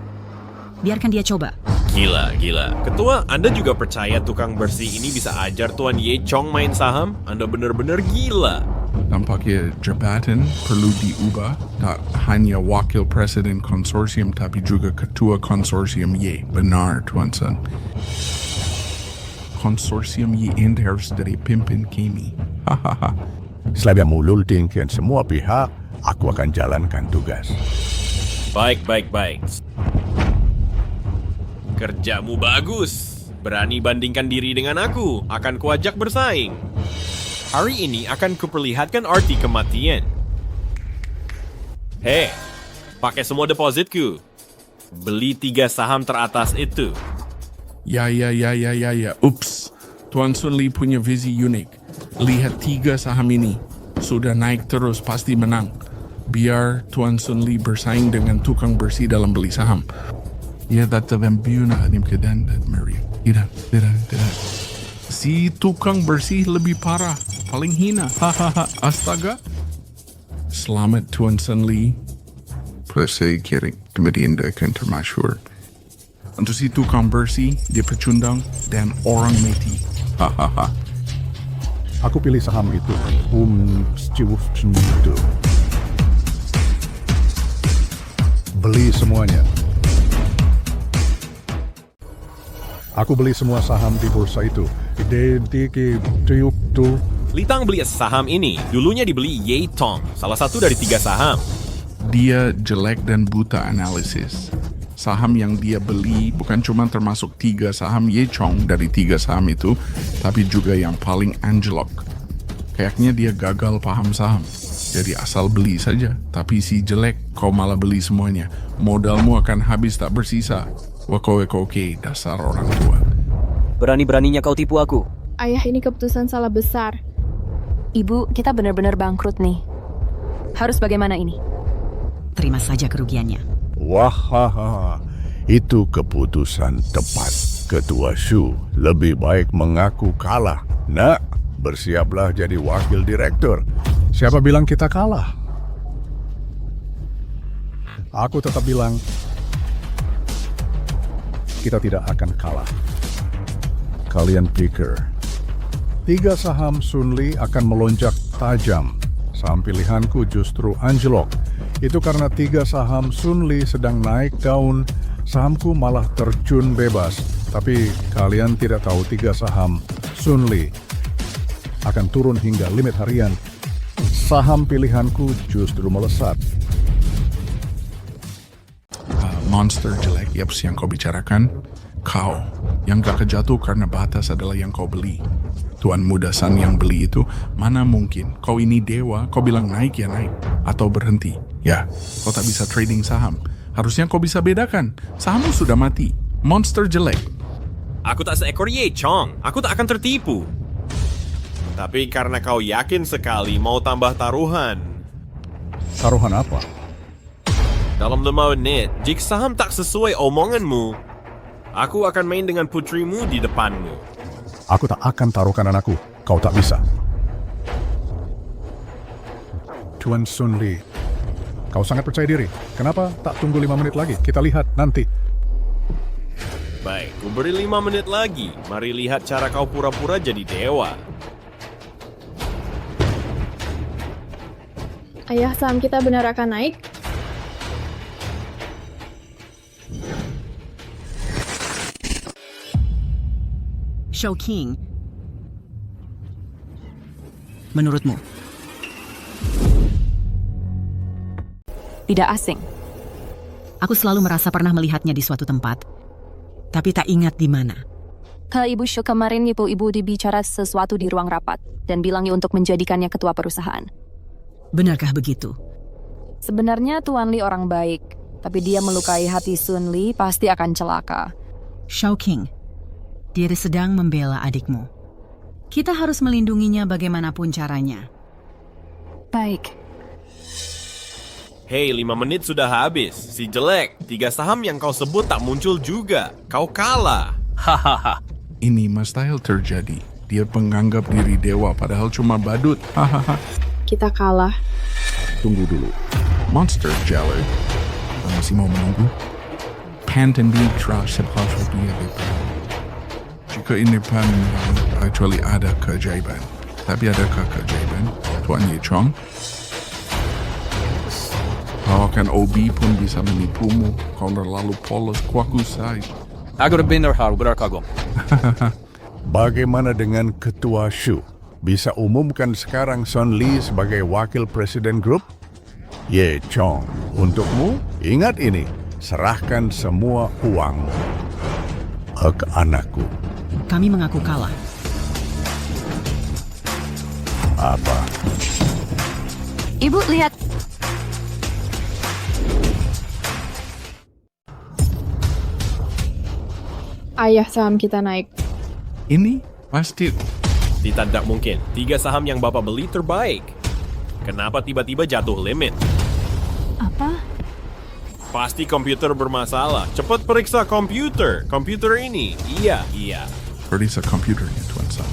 Biarkan dia coba. Gila. Ketua, Anda juga percaya tukang bersih ini bisa ajar Tuan Ye Chong main saham? Anda benar-benar gila. Tampaknya jabatan perlu diubah. Tak hanya wakil presiden konsorsium tapi juga ketua konsorsium Ye. Benar, Tuan Sun. Konsorsium Ye ini harus dari pimpin kami. Hahaha. Selama mulultingkan semua pihak, aku akan jalankan tugas. Baik. Kerjamu bagus. Berani bandingkan diri dengan aku. Akan kuajak bersaing. Hari ini akan kuperlihatkan arti kematian. Hei, pakai semua depositku. Beli 3 saham teratas itu. Ya. Ups. Tuan Sun Li punya visi unik. Lihat 3 saham ini. Sudah naik terus, pasti menang. Biar Tuan Sun Li bersaing dengan tukang bersih dalam beli saham. Ya, data vampiuna anim kedan dan Maria. Tidak. Si tukang bersih lebih parah. Paling hina. Hahaha. Astaga. Selamat Tuan Sun Li. Presiden kiri kemudian akan termasyhur. Untuk si tukang bersih, dia pecundang dan orang mati. Hahaha. Aku pilih saham itu. Beli semuanya. Aku beli semua saham di bursa itu. Litang beli saham ini. Dulunya dibeli Ye Tong, salah satu dari 3 saham. Dia jelek dan buta analisis. Saham yang dia beli bukan cuma termasuk 3 saham Ye Chong dari 3 saham itu, tapi juga yang paling anjlok. Kayaknya dia gagal paham saham. Jadi asal beli saja. Tapi si jelek, kau malah beli semuanya. Modalmu akan habis tak bersisa. Wakowe-koke, dasar orang tua. Berani-beraninya kau tipu aku. Ayah, ini keputusan salah besar. Ibu, kita benar-benar bangkrut nih. Harus bagaimana ini? Terima saja kerugiannya. Wahaha, itu keputusan tepat. Ketua Shu lebih baik mengaku kalah. Nak, bersiaplah jadi wakil direktur. Siapa bilang kita kalah? Aku tetap bilang kita tidak akan kalah. Kalian pikir 3 saham Sunli akan melonjak tajam. Saham pilihanku justru anjlok. Itu karena 3 saham Sunli sedang naik daun, sahamku malah terjun bebas. Tapi kalian tidak tahu 3 saham Sunli akan turun hingga limit harian. Saham pilihanku justru melesat. Monster jelek, yaps, yang kau bicarakan. Kau yang gak kejatuh karena batas adalah yang kau beli. Tuan Muda San yang beli itu, mana mungkin. Kau ini dewa, kau bilang naik ya naik. Atau berhenti. Ya, kau tak bisa trading saham. Harusnya kau bisa bedakan. Sahammu sudah mati. Monster jelek. Aku tak seekor Ye Chong. Aku tak akan tertipu. Tapi karena kau yakin sekali mau tambah taruhan. Taruhan apa? Dalam 5 menit, jika saham tak sesuai omonganmu, aku akan main dengan putrimu di depanmu. Aku tak akan taruhkan anakku. Kau tak bisa. Tuan Sunli, kau sangat percaya diri. Kenapa tak tunggu 5 menit lagi? Kita lihat nanti. Baik, ku beri 5 menit lagi. Mari lihat cara kau pura-pura jadi dewa. Ayah, saham kita benar akan naik? Shou King, menurutmu? Tidak asing. Aku selalu merasa pernah melihatnya di suatu tempat, tapi tak ingat di mana. Kalau Ibu Shu kemarin ibu dibicara sesuatu di ruang rapat dan bilangnya untuk menjadikannya ketua perusahaan. Benarkah begitu? Sebenarnya Tuan Li orang baik, tapi dia melukai hati Sun Li pasti akan celaka. Shou King, dia sedang membela adikmu. Kita harus melindunginya bagaimanapun caranya. Baik. Hei, 5 menit sudah habis. Si jelek, 3 saham yang kau sebut tak muncul juga. Kau kalah. Hahaha. Ini mustahil terjadi. Dia menganggap diri dewa padahal cuma badut. Hahaha. Kita kalah. Tunggu dulu. Monster Jeller. Masih mau menunggu? Pantendik Trash sepuluh dia depan. Jika ini pan actually ada keajaiban. Tapi adakah keajaiban? Tuan Ye Chong? Kau akan OB pun bisa menipumu. Kau terlalu polos kuaku say. Aku benar kagum. Bagaimana dengan Ketua Shu? Bisa umumkan sekarang Sun Li sebagai wakil presiden grup? Ye Chong, untukmu, ingat ini. Serahkan semua uang ke anakku. Kami mengaku kalah. Apa? Ibu, lihat. Ayah, saham kita naik. Ini pasti Tidak mungkin. 3 saham yang Bapak beli terbaik. Kenapa tiba-tiba jatuh limit? Apa? Pasti komputer bermasalah. Cepat periksa komputer. Komputer ini. Iya. periksa komputernya, Tuan Sam.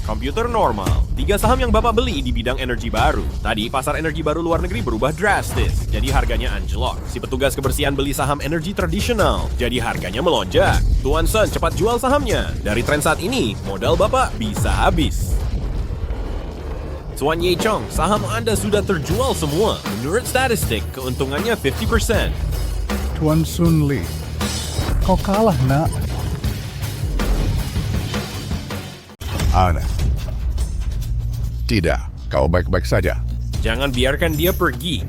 Komputer normal. 3 saham yang Bapak beli di bidang energi baru. Tadi pasar energi baru luar negeri berubah drastis. Jadi harganya anjlok. Si petugas kebersihan beli saham energi tradisional. Jadi harganya melonjak. Tuan Sun cepat jual sahamnya. Dari tren saat ini, modal Bapak bisa habis. Tuan Ye Chong, saham Anda sudah terjual semua. Menurut statistik, keuntungannya 50%. Tuan Sun Li, kau kalah, nak. Ana. Tidak, kau baik-baik saja. Jangan biarkan dia pergi.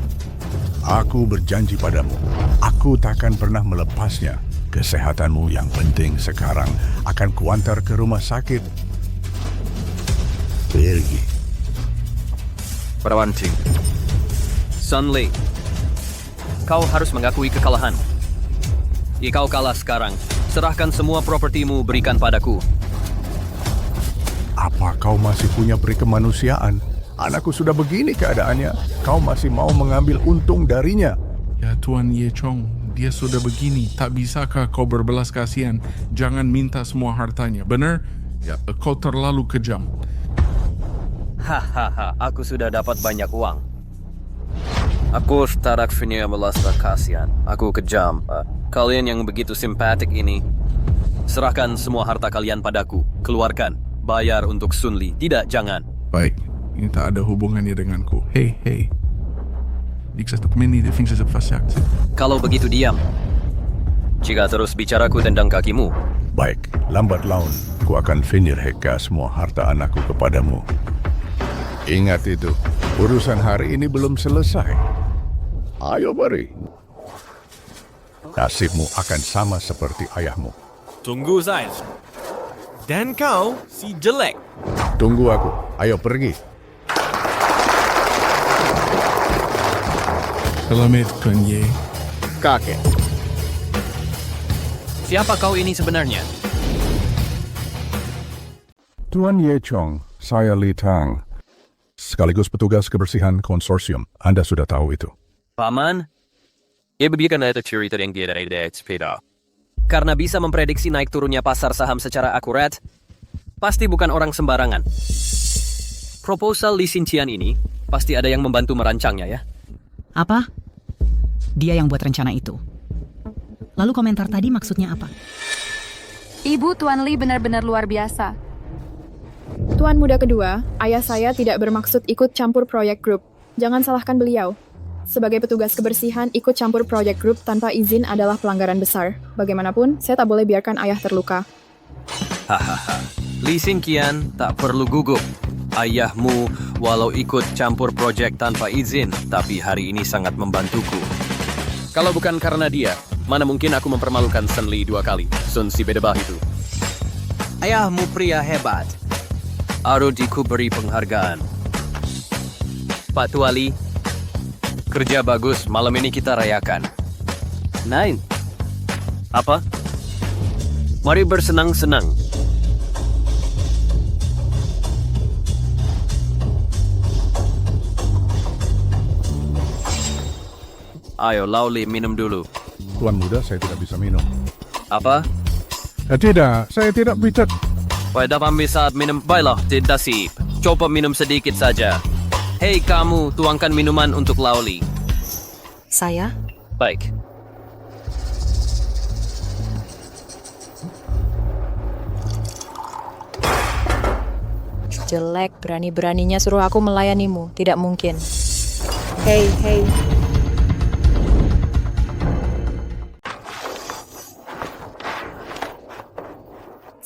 Aku berjanji padamu, aku takkan pernah melepasnya. Kesehatanmu yang penting sekarang akan kuantar ke rumah sakit. Pergi. Perawancing. Sun Li, kau harus mengakui kekalahan. Jika kau kalah sekarang, serahkan semua propertimu berikan padaku. Apa kau masih punya peri kemanusiaan? Anakku sudah begini keadaannya, kau masih mau mengambil untung darinya. Ya Tuan Ye Chong, dia sudah begini. Tak bisakah kau berbelas kasihan? Jangan minta semua hartanya. Benar? Ya, kau terlalu kejam. Hahaha, aku sudah dapat banyak uang. Aku tak punya belas kasihan. Aku kejam. Kalian yang begitu simpatik ini, serahkan semua harta kalian padaku. Keluarkan. Bayar untuk Sun Li. Tidak, jangan. Baik, ini tak ada hubungannya denganku. Hei. Ik zet op mini, de vingers op vastjakt. Kalau begitu diam. Jika terus bicaraku tendang kakimu. Baik, lambat laun, ku akan finyirheka semua harta anakku kepadamu. Ingat itu, urusan hari ini belum selesai. Ayo beri. Nasibmu akan sama seperti ayahmu. Tunggu saya. Dan kau, si jelek. Tunggu aku, ayo pergi. Selamat Tuan Ye. Kakek. Siapa kau ini sebenarnya? Tuan Ye Chong, saya Li Tang. Sekaligus petugas kebersihan konsorsium. Anda sudah tahu itu. Paman? Ibigyan na ito cerita yang dia dari sepeda. Karena bisa memprediksi naik turunnya pasar saham secara akurat, pasti bukan orang sembarangan. Proposal lisensian ini, pasti ada yang membantu merancangnya ya. Apa? Dia yang buat rencana itu. Lalu komentar tadi maksudnya apa? Ibu Tuan Li benar-benar luar biasa. Tuan muda kedua, ayah saya tidak bermaksud ikut campur proyek grup. Jangan salahkan beliau. Sebagai petugas kebersihan, ikut campur proyek grup tanpa izin adalah pelanggaran besar. Bagaimanapun, saya tak boleh biarkan ayah terluka. Hahaha. Li Xingqian tak perlu gugup. Ayahmu walau ikut campur proyek tanpa izin, tapi hari ini sangat membantuku. Kalau bukan karena dia, mana mungkin aku mempermalukan Sun Li 2 kali. Sun si bedebah itu. Ayahmu pria hebat. Harus diberi penghargaan. Pak Tuali, kerja bagus, malam ini kita rayakan. Nine. Apa? Mari bersenang-senang. Ayo, Lauli, minum dulu. Tuan muda, saya tidak bisa minum. Apa? Tidak, saya tidak bisa. Pada saat minum, baiklah, tidak sip. Coba minum sedikit saja. Hei kamu, tuangkan minuman untuk Lauli. Saya? Baik. Jelek, berani-beraninya suruh aku melayanimu. Tidak mungkin. Hei.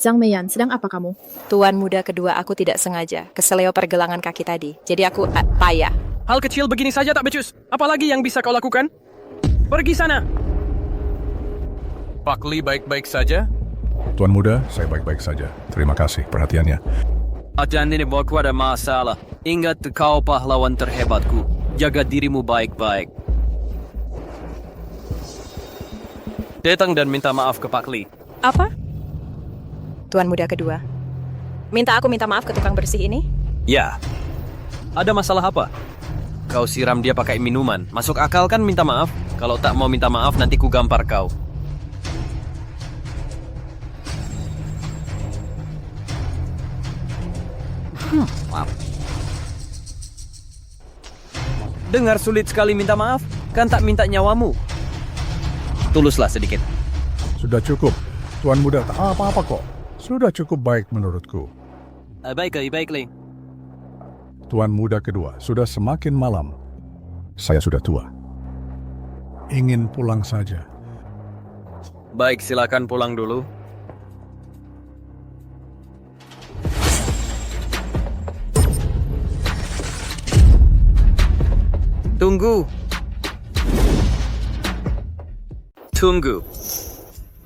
Zhang Meiyan, sedang apa kamu? Tuan muda kedua aku tidak sengaja. Keseleo pergelangan kaki tadi. Jadi aku payah. Hal kecil begini saja tak becus. Apalagi yang bisa kau lakukan? Pergi sana. Pak Li baik-baik saja? Tuan muda, saya baik-baik saja. Terima kasih perhatiannya. Dan ini aku ada masalah. Ingat kau pahlawan terhebatku. Jaga dirimu baik-baik. Datang dan minta maaf ke Pak Li. Apa? Tuan muda kedua. Minta aku minta maaf ke tukang bersih ini? Ya. Ada masalah apa? Kau siram dia pakai minuman. Masuk akal kan minta maaf? Kalau tak mau minta maaf nanti ku gampar kau. Maaf. Dengar sulit sekali minta maaf? Kan tak minta nyawamu. Tuluslah sedikit. Sudah cukup. Tuan muda tak apa-apa kok. Sudah cukup baik menurutku. Baik, Li. Tuan muda kedua, sudah semakin malam. Saya sudah tua. Ingin pulang saja. Baik, silakan pulang dulu. Tunggu.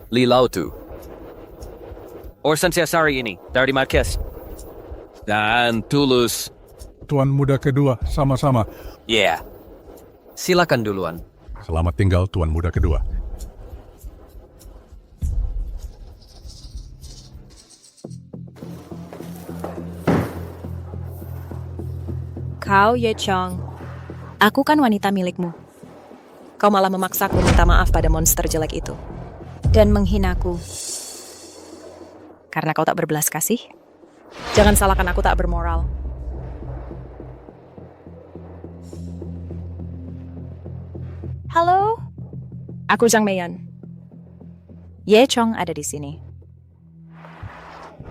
Li Lautu. Orsan Siasari ini, dari Marquez. Dan tulus. Tuan muda kedua, sama-sama. Yeah. Silakan duluan. Selamat tinggal Tuan muda kedua. Kau, Ye Chong. Aku kan wanita milikmu. Kau malah memaksaku minta maaf pada monster jelek itu. Dan menghinaku. Karena kau tak berbelas kasih. Jangan salahkan aku tak bermoral. Halo? Aku Zhang Meiyan. Ye Chong ada di sini.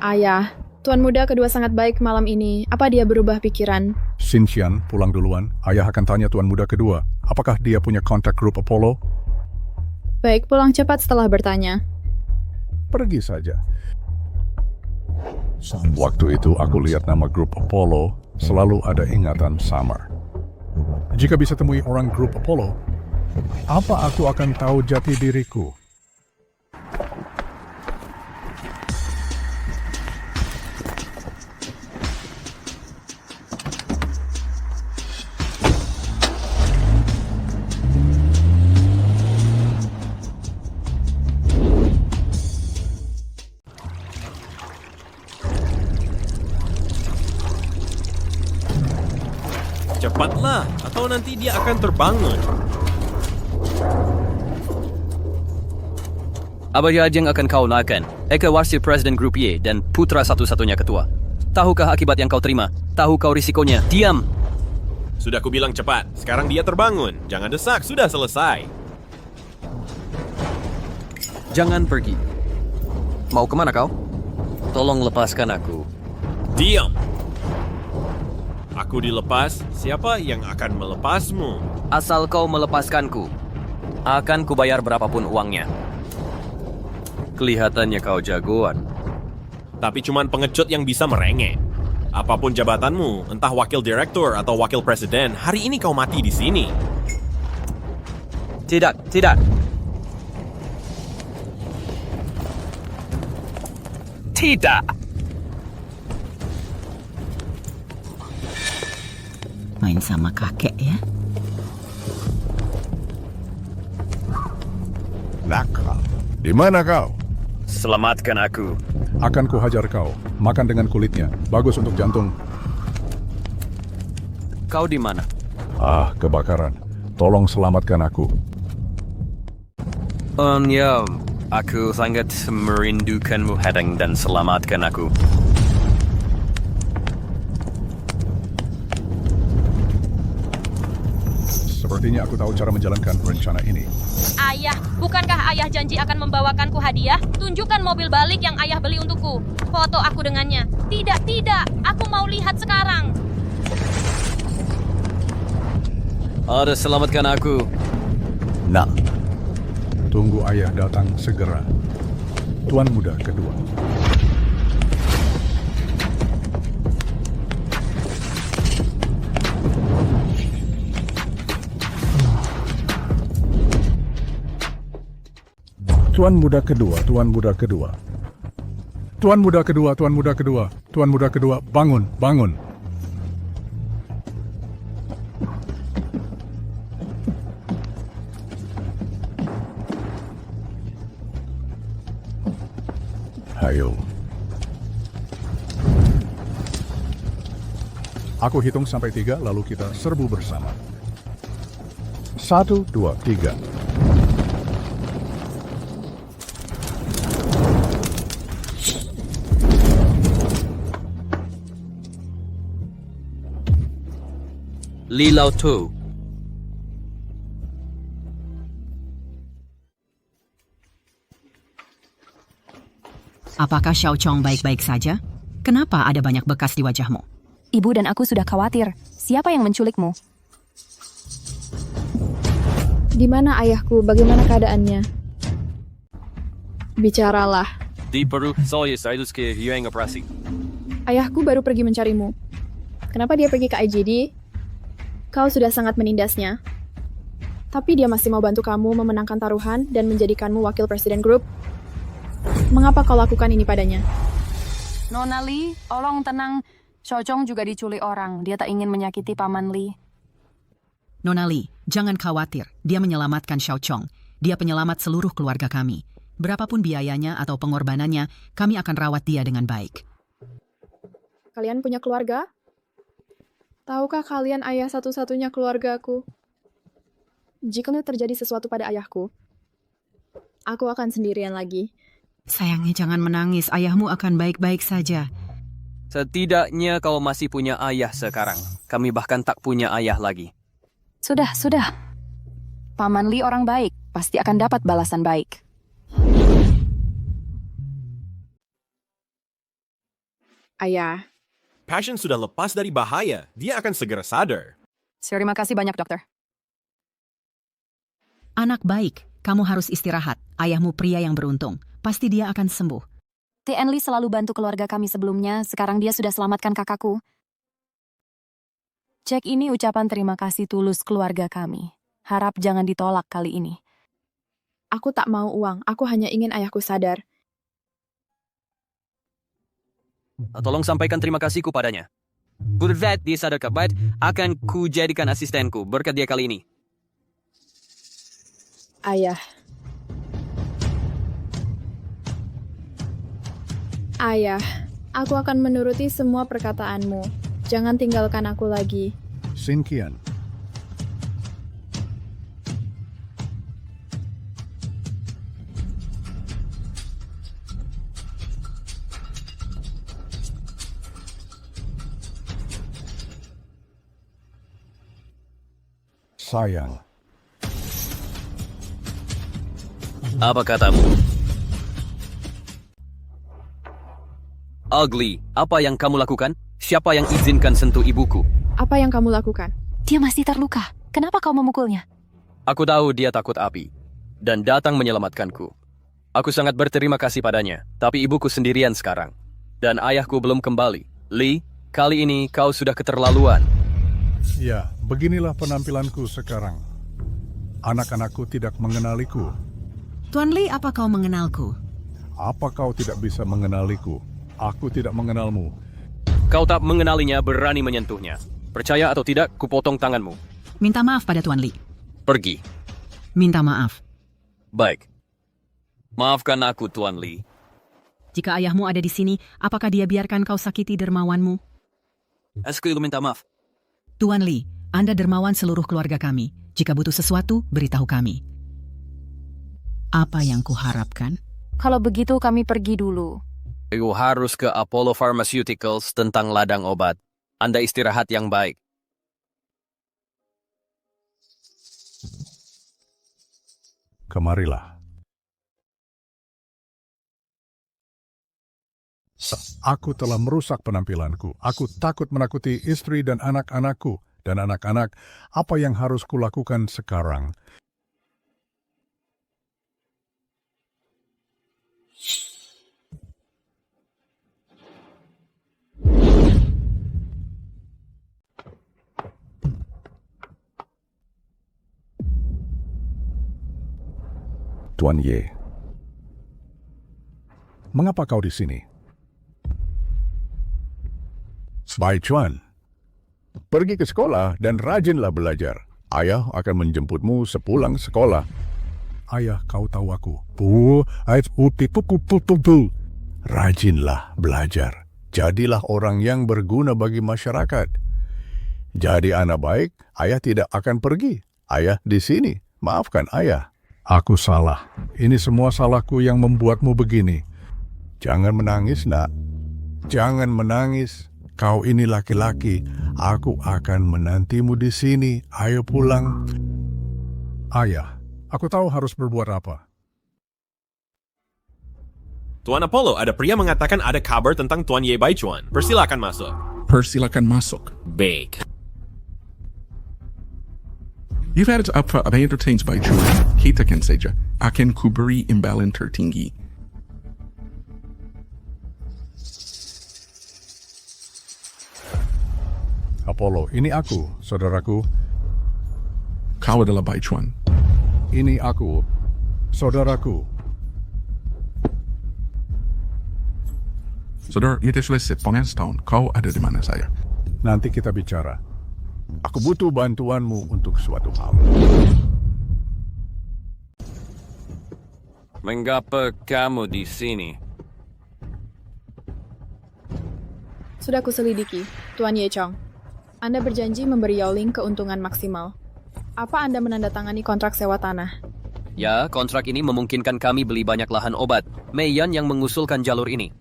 Ayah, Tuan Muda kedua sangat baik malam ini. Apa dia berubah pikiran? Xinxian pulang duluan. Ayah akan tanya Tuan Muda kedua. Apakah dia punya kontak grup Apollo? Baik, pulang cepat setelah bertanya. Pergi saja. Waktu itu aku lihat nama grup Apollo, selalu ada ingatan Summer. Jika bisa temui orang grup Apollo, apa aku akan tahu jati diriku? Cepatlah, atau nanti dia akan terbangun. Apa yang akan kau lakukan? Eka Warsi Presiden Grup Y dan putra satu-satunya ketua. Tahukah akibat yang kau terima? Tahu kau risikonya? Diam! Sudah kubilang cepat, sekarang dia terbangun. Jangan desak, sudah selesai. Jangan pergi. Mau kemana kau? Tolong lepaskan aku. Diam! Aku dilepas, siapa yang akan melepasmu? Asal kau melepaskanku, akan kubayar berapapun uangnya. Kelihatannya kau jagoan. Tapi cuman pengecut yang bisa merengek. Apapun jabatanmu, entah wakil direktur atau wakil presiden, hari ini kau mati di sini. Tidak, tidak. Tidak. Main sama kakek ya. Nakal. Di mana kau? Selamatkan aku. Akan kuhajar kau. Makan dengan kulitnya. Bagus untuk jantung. Kau di mana? Kebakaran. Tolong selamatkan aku. Ya, aku sangat merindukanmu, Hadang, dan selamatkan aku. Sepertinya aku tahu cara menjalankan rencana ini. Ayah, bukankah ayah janji akan membawakanku hadiah? Tunjukkan mobil balik yang ayah beli untukku. Foto aku dengannya. Tidak, tidak. Aku mau lihat sekarang. Ada, selamatkan aku. Nah. Tunggu ayah datang segera. Tuan Muda kedua. Tuan Muda kedua, Tuan Muda kedua. Tuan Muda kedua, Tuan Muda kedua. Tuan Muda kedua, bangun, bangun. Hayo. Aku hitung sampai 3, lalu kita serbu bersama. 1, 2, 3. Li Lao Tu. Apakah Xiao Chong baik-baik saja? Kenapa ada banyak bekas di wajahmu? Ibu dan aku sudah khawatir. Siapa yang menculikmu? Di mana ayahku? Bagaimana keadaannya? Bicaralah. Di Peru, saya ke Yuang operasi. Ayahku baru pergi mencarimu. Kenapa dia pergi ke IGD? Kau sudah sangat menindasnya. Tapi dia masih mau bantu kamu memenangkan taruhan dan menjadikanmu wakil presiden grup. Mengapa kau lakukan ini padanya? Nona Li, tolong tenang. Xiao Chong juga diculik orang. Dia tak ingin menyakiti Paman Li. Nona Li, jangan khawatir. Dia menyelamatkan Xiao Chong. Dia penyelamat seluruh keluarga kami. Berapapun biayanya atau pengorbanannya, kami akan rawat dia dengan baik. Kalian punya keluarga? Tahukah kalian ayah satu-satunya keluargaku? Jika terjadi sesuatu pada ayahku, aku akan sendirian lagi. Sayangnya jangan menangis, ayahmu akan baik-baik saja. Setidaknya kau masih punya ayah sekarang. Kami bahkan tak punya ayah lagi. Sudah. Paman Lee orang baik, pasti akan dapat balasan baik. Ayah, Passion sudah lepas dari bahaya. Dia akan segera sadar. Terima kasih banyak, dokter. Anak baik, kamu harus istirahat. Ayahmu pria yang beruntung. Pasti dia akan sembuh. TN Lee selalu bantu keluarga kami sebelumnya, sekarang dia sudah selamatkan kakakku. Cek ini ucapan terima kasih tulus keluarga kami. Harap jangan ditolak kali ini. aku tak mau uang, aku hanya ingin ayahku sadar. Tolong sampaikan terima kasihku padanya. Berkat dia sadar baik, akan ku jadikan asistenku berkat dia kali ini. Ayah. Ayah, aku akan menuruti semua perkataanmu. Jangan tinggalkan aku lagi. Sin Qian. Sayang. Apa katamu? Ugly, apa yang kamu lakukan? Siapa yang izinkan sentuh ibuku? Apa yang kamu lakukan? Dia masih terluka. Kenapa kau memukulnya? Aku tahu dia takut api dan datang menyelamatkanku. Aku sangat berterima kasih padanya, tapi ibuku sendirian sekarang. Dan ayahku belum kembali. Lee, kali ini kau sudah keterlaluan. Ya, beginilah penampilanku sekarang. Anak-anakku tidak mengenaliku. Tuan Lee, apa kau mengenalku? Apa kau tidak bisa mengenaliku? Aku tidak mengenalmu. Kau tak mengenalinya, berani menyentuhnya. Percaya atau tidak, kupotong tanganmu. Minta maaf pada Tuan Lee. Pergi. Minta maaf. Baik. Maafkan aku, Tuan Lee. Jika ayahmu ada di sini, apakah dia biarkan kau sakiti dermawanmu? Aku minta maaf. Tuan Lee, Anda dermawan seluruh keluarga kami. Jika butuh sesuatu, beritahu kami. Apa yang kuharapkan? Kalau begitu kami pergi dulu. Aku harus ke Apollo Pharmaceuticals tentang ladang obat. Anda istirahat yang baik. Kemarilah. Aku telah merusak penampilanku. Aku takut menakuti istri dan anak-anakku. Dan anak-anak, apa yang harus kulakukan sekarang? Tuan Ye, mengapa kau di sini? Bai Chuan, pergi ke sekolah dan rajinlah belajar. Ayah akan menjemputmu sepulang sekolah. Ayah, kau tahu aku. Rajinlah belajar. Jadilah orang yang berguna bagi masyarakat. Jadi anak baik, ayah tidak akan pergi. Ayah di sini. Maafkan ayah. Aku salah. Ini semua salahku yang membuatmu begini. Jangan menangis, nak. Jangan menangis. Kau ini laki-laki. Aku akan menantimu di sini. Ayo pulang. Ayah, aku tahu harus berbuat apa. Tuan Apollo, ada pria mengatakan ada kabar tentang Tuan Ye Baichuan. Persilakan masuk. Persilakan masuk. Baik. You've had apa entertained by Chuan. Kita kan saja akan kuberi imbalan tertinggi. Apollo, ini aku, saudaraku. Kau adalah Bai Chuan. Ini aku, saudaraku. Saudara, itu selesai pengen setahun. Kau ada di mana saya? Nanti kita bicara. Aku butuh bantuanmu untuk suatu hal. Mengapa kamu di sini? Sudah kuselidiki, Tuan Ye Chong. Anda berjanji memberi Yao Ling keuntungan maksimal. Apa Anda menandatangani kontrak sewa tanah? Ya, kontrak ini memungkinkan kami beli banyak lahan obat. Mei Yan yang mengusulkan jalur ini.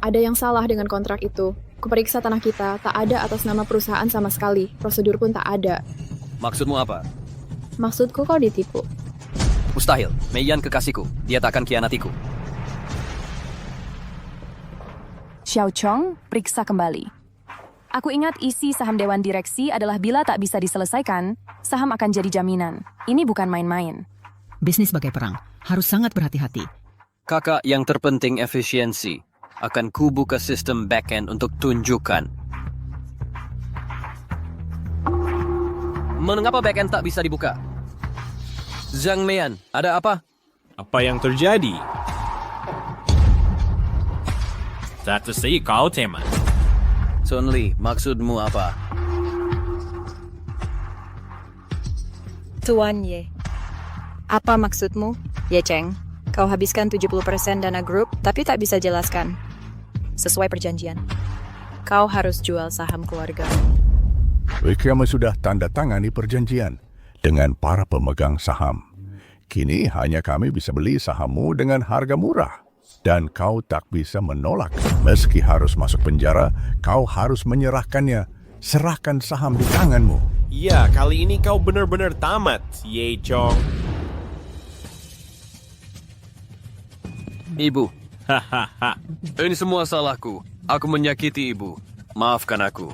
Ada yang salah dengan kontrak itu. Kuperiksa tanah kita, tak ada atas nama perusahaan sama sekali. Prosedur pun tak ada. Maksudmu apa? Maksudku kau ditipu. Mustahil. Mei Yan kekasihku. Dia tak akan kianatiku. Xiao Chong, periksa kembali. Aku ingat isi saham Dewan Direksi adalah bila tak bisa diselesaikan, saham akan jadi jaminan. Ini bukan main-main. Bisnis bagai perang, harus sangat berhati-hati. Kakak, yang terpenting efisiensi. Akan ku buka sistem backend untuk tunjukkan. Mengapa backend tak bisa dibuka? Zhang Meian, ada apa? Apa yang terjadi? Tak say kau teman. Sun Li, maksudmu apa? Tuan Ye. Apa maksudmu? Ye Cheng, kau habiskan 70% dana grup, tapi tak bisa jelaskan. Sesuai perjanjian, kau harus jual saham keluarga. Kami sudah tanda tangani perjanjian dengan para pemegang saham. Kini hanya kami bisa beli sahammu dengan harga murah. Dan kau tak bisa menolak. Meski harus masuk penjara, kau harus menyerahkannya. Serahkan saham di tanganmu. Ya, kali ini kau benar-benar tamat, Ye Chong. Ibu, Hahaha. ini semua salahku. Aku menyakiti ibu. Maafkan aku.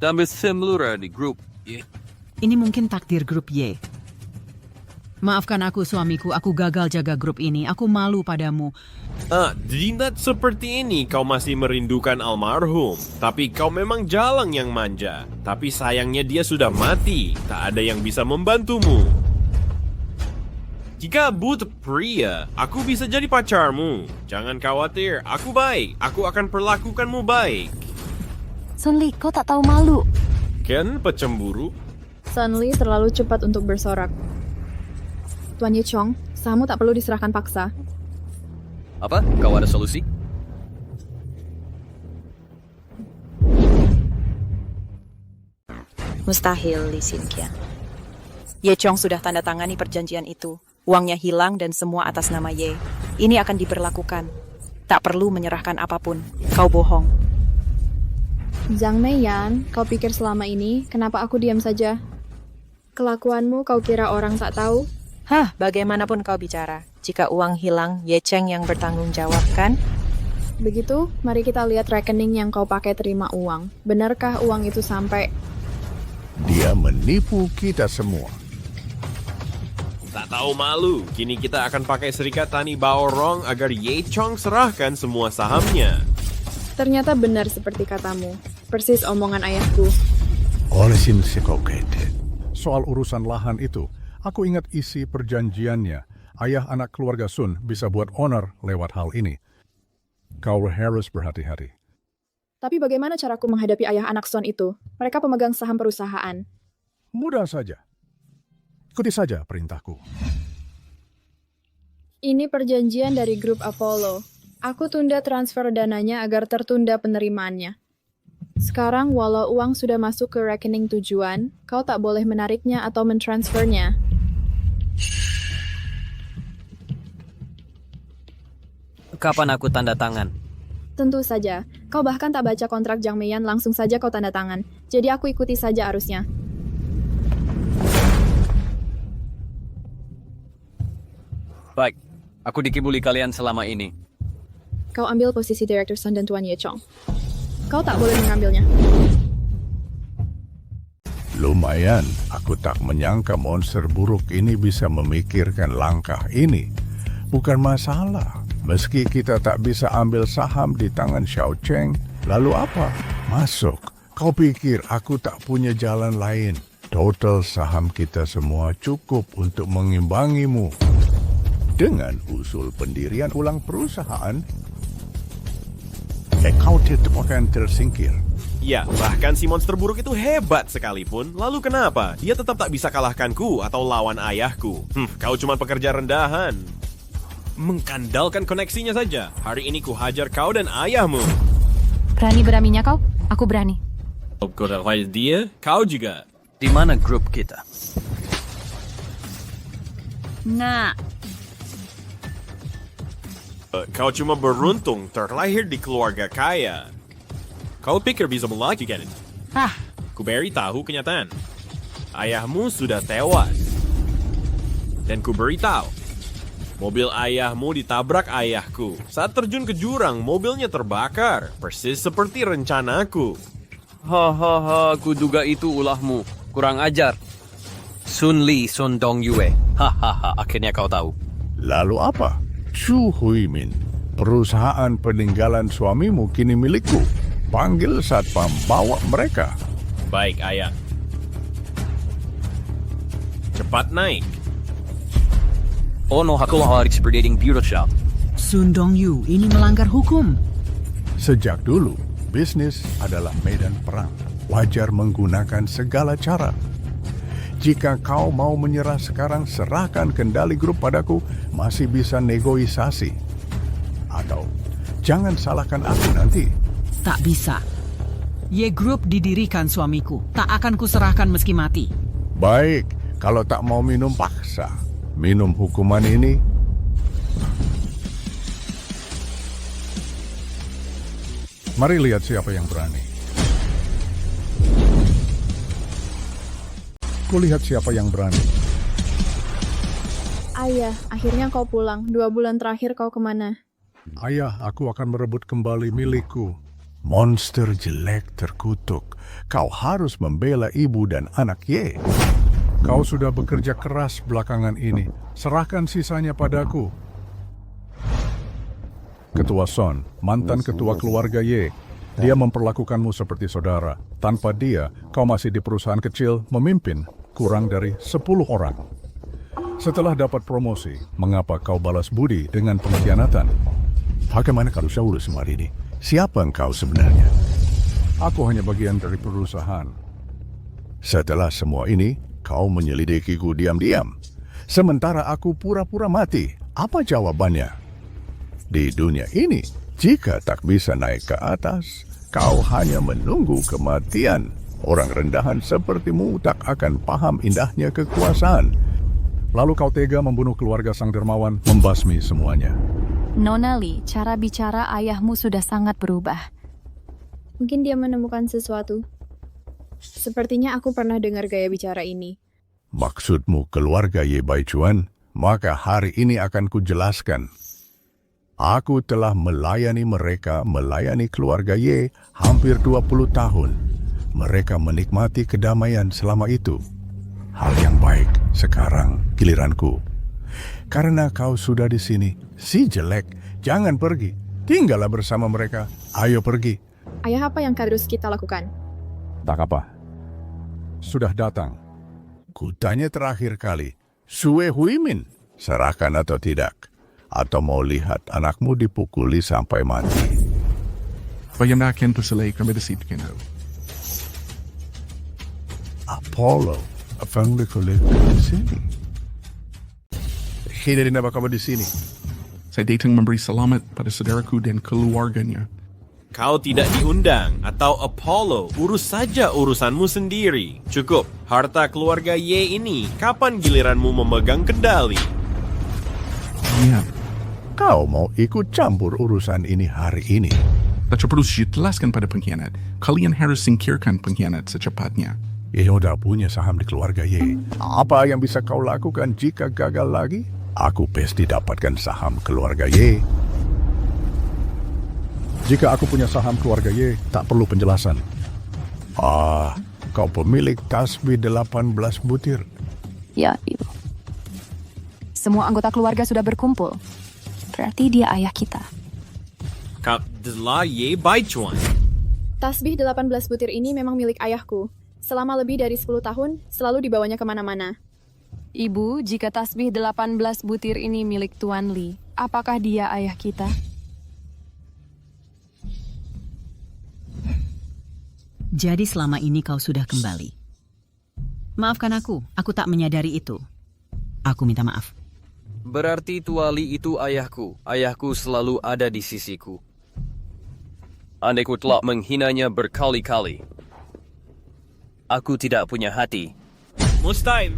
Tambah semlura di grup. Ini mungkin takdir grup Y. Maafkan aku suamiku, aku gagal jaga grup ini. Aku malu padamu. Jinak seperti ini kau masih merindukan almarhum. Tapi kau memang jalang yang manja. Tapi sayangnya dia sudah mati. Tak ada yang bisa membantumu. Jika butuh pria, aku bisa jadi pacarmu. Jangan khawatir, aku baik. Aku akan perlakukanmu baik. Sun Li, kau tak tahu malu. Kan pecemburu? Sun Li terlalu cepat untuk bersorak. Tuan Ye Chong, sahamu tak perlu diserahkan paksa. Apa? Kau ada solusi? Mustahil, Li Xinqian. Ye Chong sudah tanda tangani perjanjian itu. Uangnya hilang dan semua atas nama Ye. Ini akan diberlakukan. Tak perlu menyerahkan apapun. Kau bohong. Zhang Meiyan, kau pikir selama ini kenapa aku diam saja? Kelakuanmu kau kira orang tak tahu? Bagaimanapun kau bicara. Jika uang hilang, Ye Cheng yang bertanggung jawab, kan? Begitu, mari kita lihat rekening yang kau pakai terima uang. Benarkah uang itu sampai? Dia menipu kita semua. Tak tahu malu. Kini kita akan pakai serikat tani Baorong agar Ye Chong serahkan semua sahamnya. Ternyata benar seperti katamu. Persis omongan ayahku. Soal urusan lahan itu, aku ingat isi perjanjiannya. Ayah anak keluarga Sun bisa buat honor lewat hal ini. Kau harus berhati-hati. Tapi bagaimana caraku menghadapi ayah anak Sun itu? Mereka pemegang saham perusahaan. Mudah saja. Ikuti saja perintahku. Ini perjanjian dari grup Apollo. Aku tunda transfer dananya agar tertunda penerimaannya. Sekarang walau uang sudah masuk ke rekening tujuan, kau tak boleh menariknya atau mentransfernya. Kapan aku tanda tangan? Tentu saja. Kau bahkan tak baca kontrak Zhang Meiyan, langsung saja kau tanda tangan. Jadi aku ikuti saja arusnya. Baik, aku dikibuli kalian selama ini. Kau ambil posisi Direktur Sun dan Tuan Ye Chong. Kau tak boleh mengambilnya. Lumayan, aku tak menyangka monster buruk ini bisa memikirkan langkah ini. Bukan masalah. Meski kita tak bisa ambil saham di tangan Xiao Cheng, lalu apa? Masuk. Kau pikir aku tak punya jalan lain? Total saham kita semua cukup untuk mengimbangimu. Dengan usul pendirian ulang perusahaan, kau tidak akan tersingkir. Ya, bahkan si monster buruk itu hebat sekalipun. Lalu kenapa? Dia tetap tak bisa kalahkanku atau lawan ayahku. Kau cuma pekerja rendahan. Mengkandalkan koneksinya saja. Hari ini ku hajar kau dan ayahmu. Berani-beraninya kau? Aku berani. Kau tak lihat dia, kau juga. Di mana grup kita? Nah, Kau cuma beruntung terlahir di keluarga kaya. Kau pikir bisa melakukan itu? Ku beritahu kenyataan. Ayahmu sudah tewas. Dan ku beritahu, mobil ayahmu ditabrak ayahku. Saat terjun ke jurang, mobilnya terbakar. Persis seperti rencanaku. Hahaha, ku duga itu ulahmu. Kurang ajar. Sun Li Sun Dong Yue. Hahaha, akhirnya kau tahu. Lalu apa? Chu Huimin, perusahaan peninggalan suamimu kini milikku. Panggil satpam, bawa mereka. Baik, ayah. Cepat naik. Ono hakulah expediting bureau shop. Sun Dong-yu ini melanggar hukum. Sejak dulu, bisnis adalah medan perang. Wajar menggunakan segala cara. Jika kau mau menyerah sekarang, serahkan kendali grup padaku, masih bisa negosiasi. Atau, jangan salahkan aku nanti. Tak bisa. Ye Group didirikan suamiku. Tak akan kuserahkan meski mati. Baik, kalau tak mau minum paksa. Minum hukuman ini. Mari lihat siapa yang berani. Kulihat siapa yang berani. Ayah, akhirnya kau pulang. 2 bulan terakhir kau kemana? Ayah, aku akan merebut kembali milikku. Monster jelek terkutuk. Kau harus membela ibu dan anak Ye. Kau sudah bekerja keras belakangan ini. Serahkan sisanya padaku. Ketua Son, mantan ketua keluarga Ye. Dia memperlakukanmu seperti saudara. Tanpa dia, kau masih di perusahaan kecil memimpin kurang dari 10 orang. Setelah dapat promosi, mengapa kau balas budi dengan pengkhianatan? Bagaimana kalau saya urus semua ini? Siapa engkau sebenarnya? Aku hanya bagian dari perusahaan. Setelah semua ini, kau menyelidikiku diam-diam. Sementara aku pura-pura mati. Apa jawabannya? Di dunia ini, jika tak bisa naik ke atas, kau hanya menunggu kematian. Orang rendahan sepertimu tak akan paham indahnya kekuasaan. Lalu kau tega membunuh keluarga sang dermawan, membasmi semuanya. Nona Li, cara bicara ayahmu sudah sangat berubah. Mungkin dia menemukan sesuatu. Sepertinya aku pernah dengar gaya bicara ini. Maksudmu keluarga Ye Baichuan? Maka hari ini akan kujelaskan. Aku telah melayani mereka, melayani keluarga Ye hampir 20 tahun. Mereka menikmati kedamaian selama itu. Hal yang baik, sekarang giliranku. Karena kau sudah di sini, si jelek, jangan pergi. Tinggallah bersama mereka. Ayo pergi. Ayah, apa yang harus kita lakukan? Tak apa. Sudah datang. Kutanya terakhir kali. Sue Huimin, serahkan atau tidak? Atau mau lihat anakmu dipukuli sampai mati? Bayangkan terselai kami di situ kena. Apollo, apa yang di sini? Hindi rin na ba kamu di sini? Saya datang memberi selamat pada saudaraku dan keluarganya. Kau tidak diundang, atau Apollo, urus saja urusanmu sendiri. Cukup, harta keluarga Ye ini, kapan giliranmu memegang kendali? Ya, Kau mau ikut campur urusan ini hari ini? tak perlu jelaskan pada pengkhianat. Kalian harus singkirkan pengkhianat secepatnya. Ye udah punya saham di keluarga Ye. Apa yang bisa kau lakukan jika gagal lagi? Aku pasti dapatkan saham keluarga Ye. Jika aku punya saham keluarga Ye, tak perlu penjelasan. Kau pemilik tasbih 18 butir. Ya, Ibu. Semua anggota keluarga sudah berkumpul. Berarti dia ayah kita. Kau adalah Ye Baichuan. Tasbih 18 butir ini memang milik ayahku. Selama lebih dari 10 tahun, selalu dibawanya kemana-mana. Ibu, jika tasbih 18 butir ini milik Tuan Li, apakah dia ayah kita? Jadi selama ini kau sudah kembali. Maafkan aku tak menyadari itu. Aku minta maaf. Berarti Tuali itu ayahku. Ayahku selalu ada di sisiku. Andaiku telah menghinanya berkali-kali. Aku tidak punya hati. Mustahil.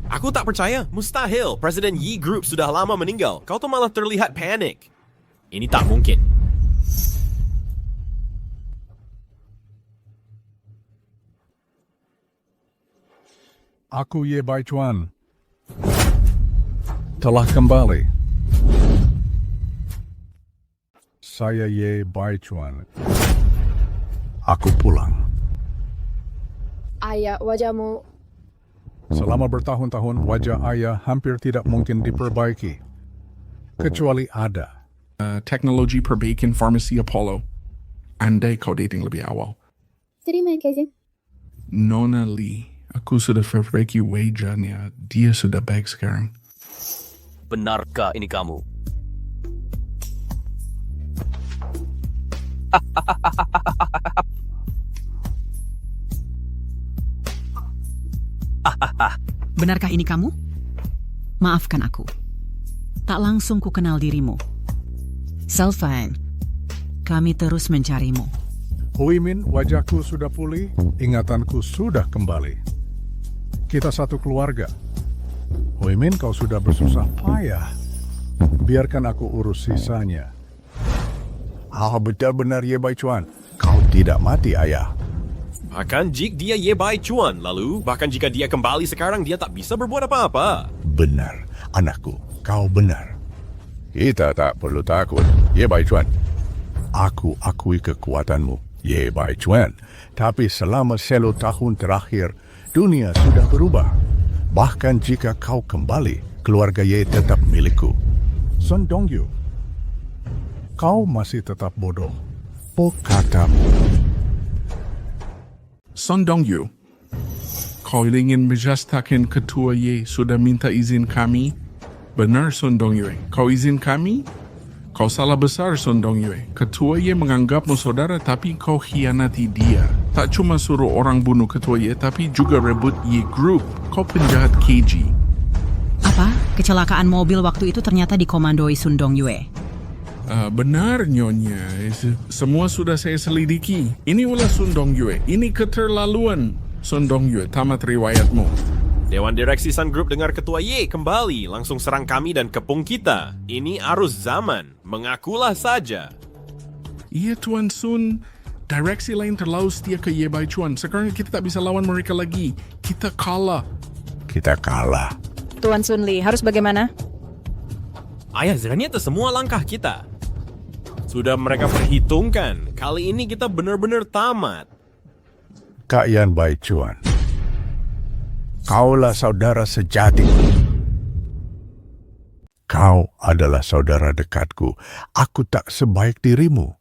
Aku tak percaya. Mustahil. Presiden Yi Group sudah lama meninggal. Kau tuh malah terlihat panik. Ini tak mungkin. Aku Ye Baichuan telah kembali. Saya Ye Baichuan. Aku pulang. Ayah, wajahmu... Selama bertahun-tahun, wajah ayah hampir tidak mungkin diperbaiki. Kecuali ada. Teknologi perbaikan farmasi Apollo. Andai kau dating lebih awal. Terima kasih. Nona Lee, aku sudah perbaiki wajahnya. Dia sudah baik sekarang. Benarkah ini kamu? Benarkah ini kamu? Maafkan aku. Tak langsung ku kenal dirimu. Selfie, kami terus mencarimu. Huimin, wajahku sudah pulih, ingatanku sudah kembali. Kita satu keluarga. Huimin, kau sudah bersusah payah. Biarkan aku urus sisanya. Benar-benar Ye Baichuan. Kau tidak mati, ayah. Bahkan jika dia Ye Baichuan, lalu bahkan jika dia kembali sekarang, dia tak bisa berbuat apa-apa. Benar, anakku, kau benar. Kita tak perlu takut, Ye Baichuan. Aku akui kekuatanmu, Ye Baichuan. Tapi selama 10 tahun terakhir, dunia sudah berubah. Bahkan jika kau kembali, keluarga Ye tetap milikku. Sun Dongyu, kau masih tetap bodoh. Oh katamu. Sun Dongyu, kau ingin menjadikan ketua Ye sudah minta izin kami? Benar Sun Dongyu, kau izin kami? Kau salah besar Sun Dongyu. Ketua Ye menganggapmu saudara tapi kau khianati dia. Tak cuma suruh orang bunuh ketua Ye tapi juga rebut Ye Group. Kau penjahat KG. Apa? Kecelakaan mobil waktu itu ternyata dikomandoi Sun Dongyue. Benar Nyonya, semua sudah saya selidiki. Ini ulah Sun Dongyue, ini keterlaluan. Sun Dongyue, tamat riwayatmu. Dewan Direksi Sun Group dengar ketua Ye kembali, langsung serang kami dan kepung kita. Ini arus zaman, mengakulah saja. Iya Tuan Sun, direksi lain terlalu setia ke Ye Baichuan. Sekarang kita tak bisa lawan mereka lagi. Kita kalah. Kita kalah. Tuan Sun Lee, harus bagaimana? Ayah, ternyata semua langkah kita sudah mereka perhitungkan. Kali ini kita benar-benar tamat. Kak Yan Baichuan, kaulah saudara sejati. Kau adalah saudara dekatku. Aku tak sebaik dirimu.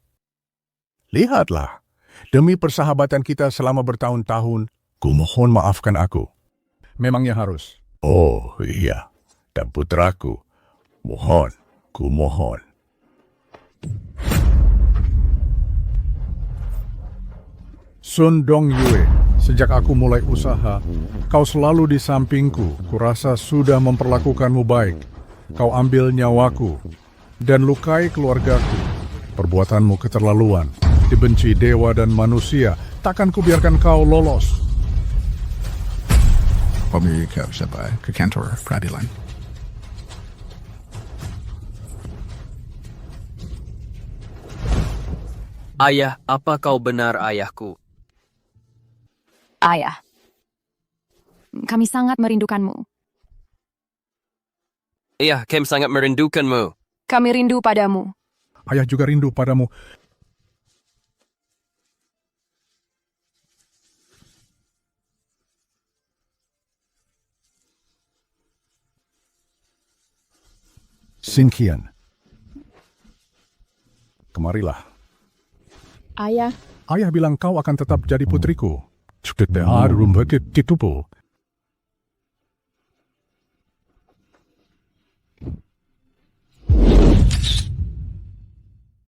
Lihatlah, demi persahabatan kita selama bertahun-tahun, ku mohon maafkan aku. Memangnya harus? Oh iya, dan putraku, mohon, ku mohon. Sun Dongyue, sejak aku mulai usaha, kau selalu di sampingku. Kurasa sudah memperlakukanmu baik. Kau ambil nyawaku dan lukai keluargaku. Perbuatanmu keterlaluan, dibenci dewa dan manusia. Takkan kubiarkan kau lolos. Pemilik ke kantor peradilan. Ayah, apa kau benar ayahku? Ayah, kami sangat merindukanmu. Iya, kami sangat merindukanmu. Kami rindu padamu. Ayah juga rindu padamu. Sinkian, kemarilah. Ayah, Ayah bilang kau akan tetap jadi putriku. Ditupu.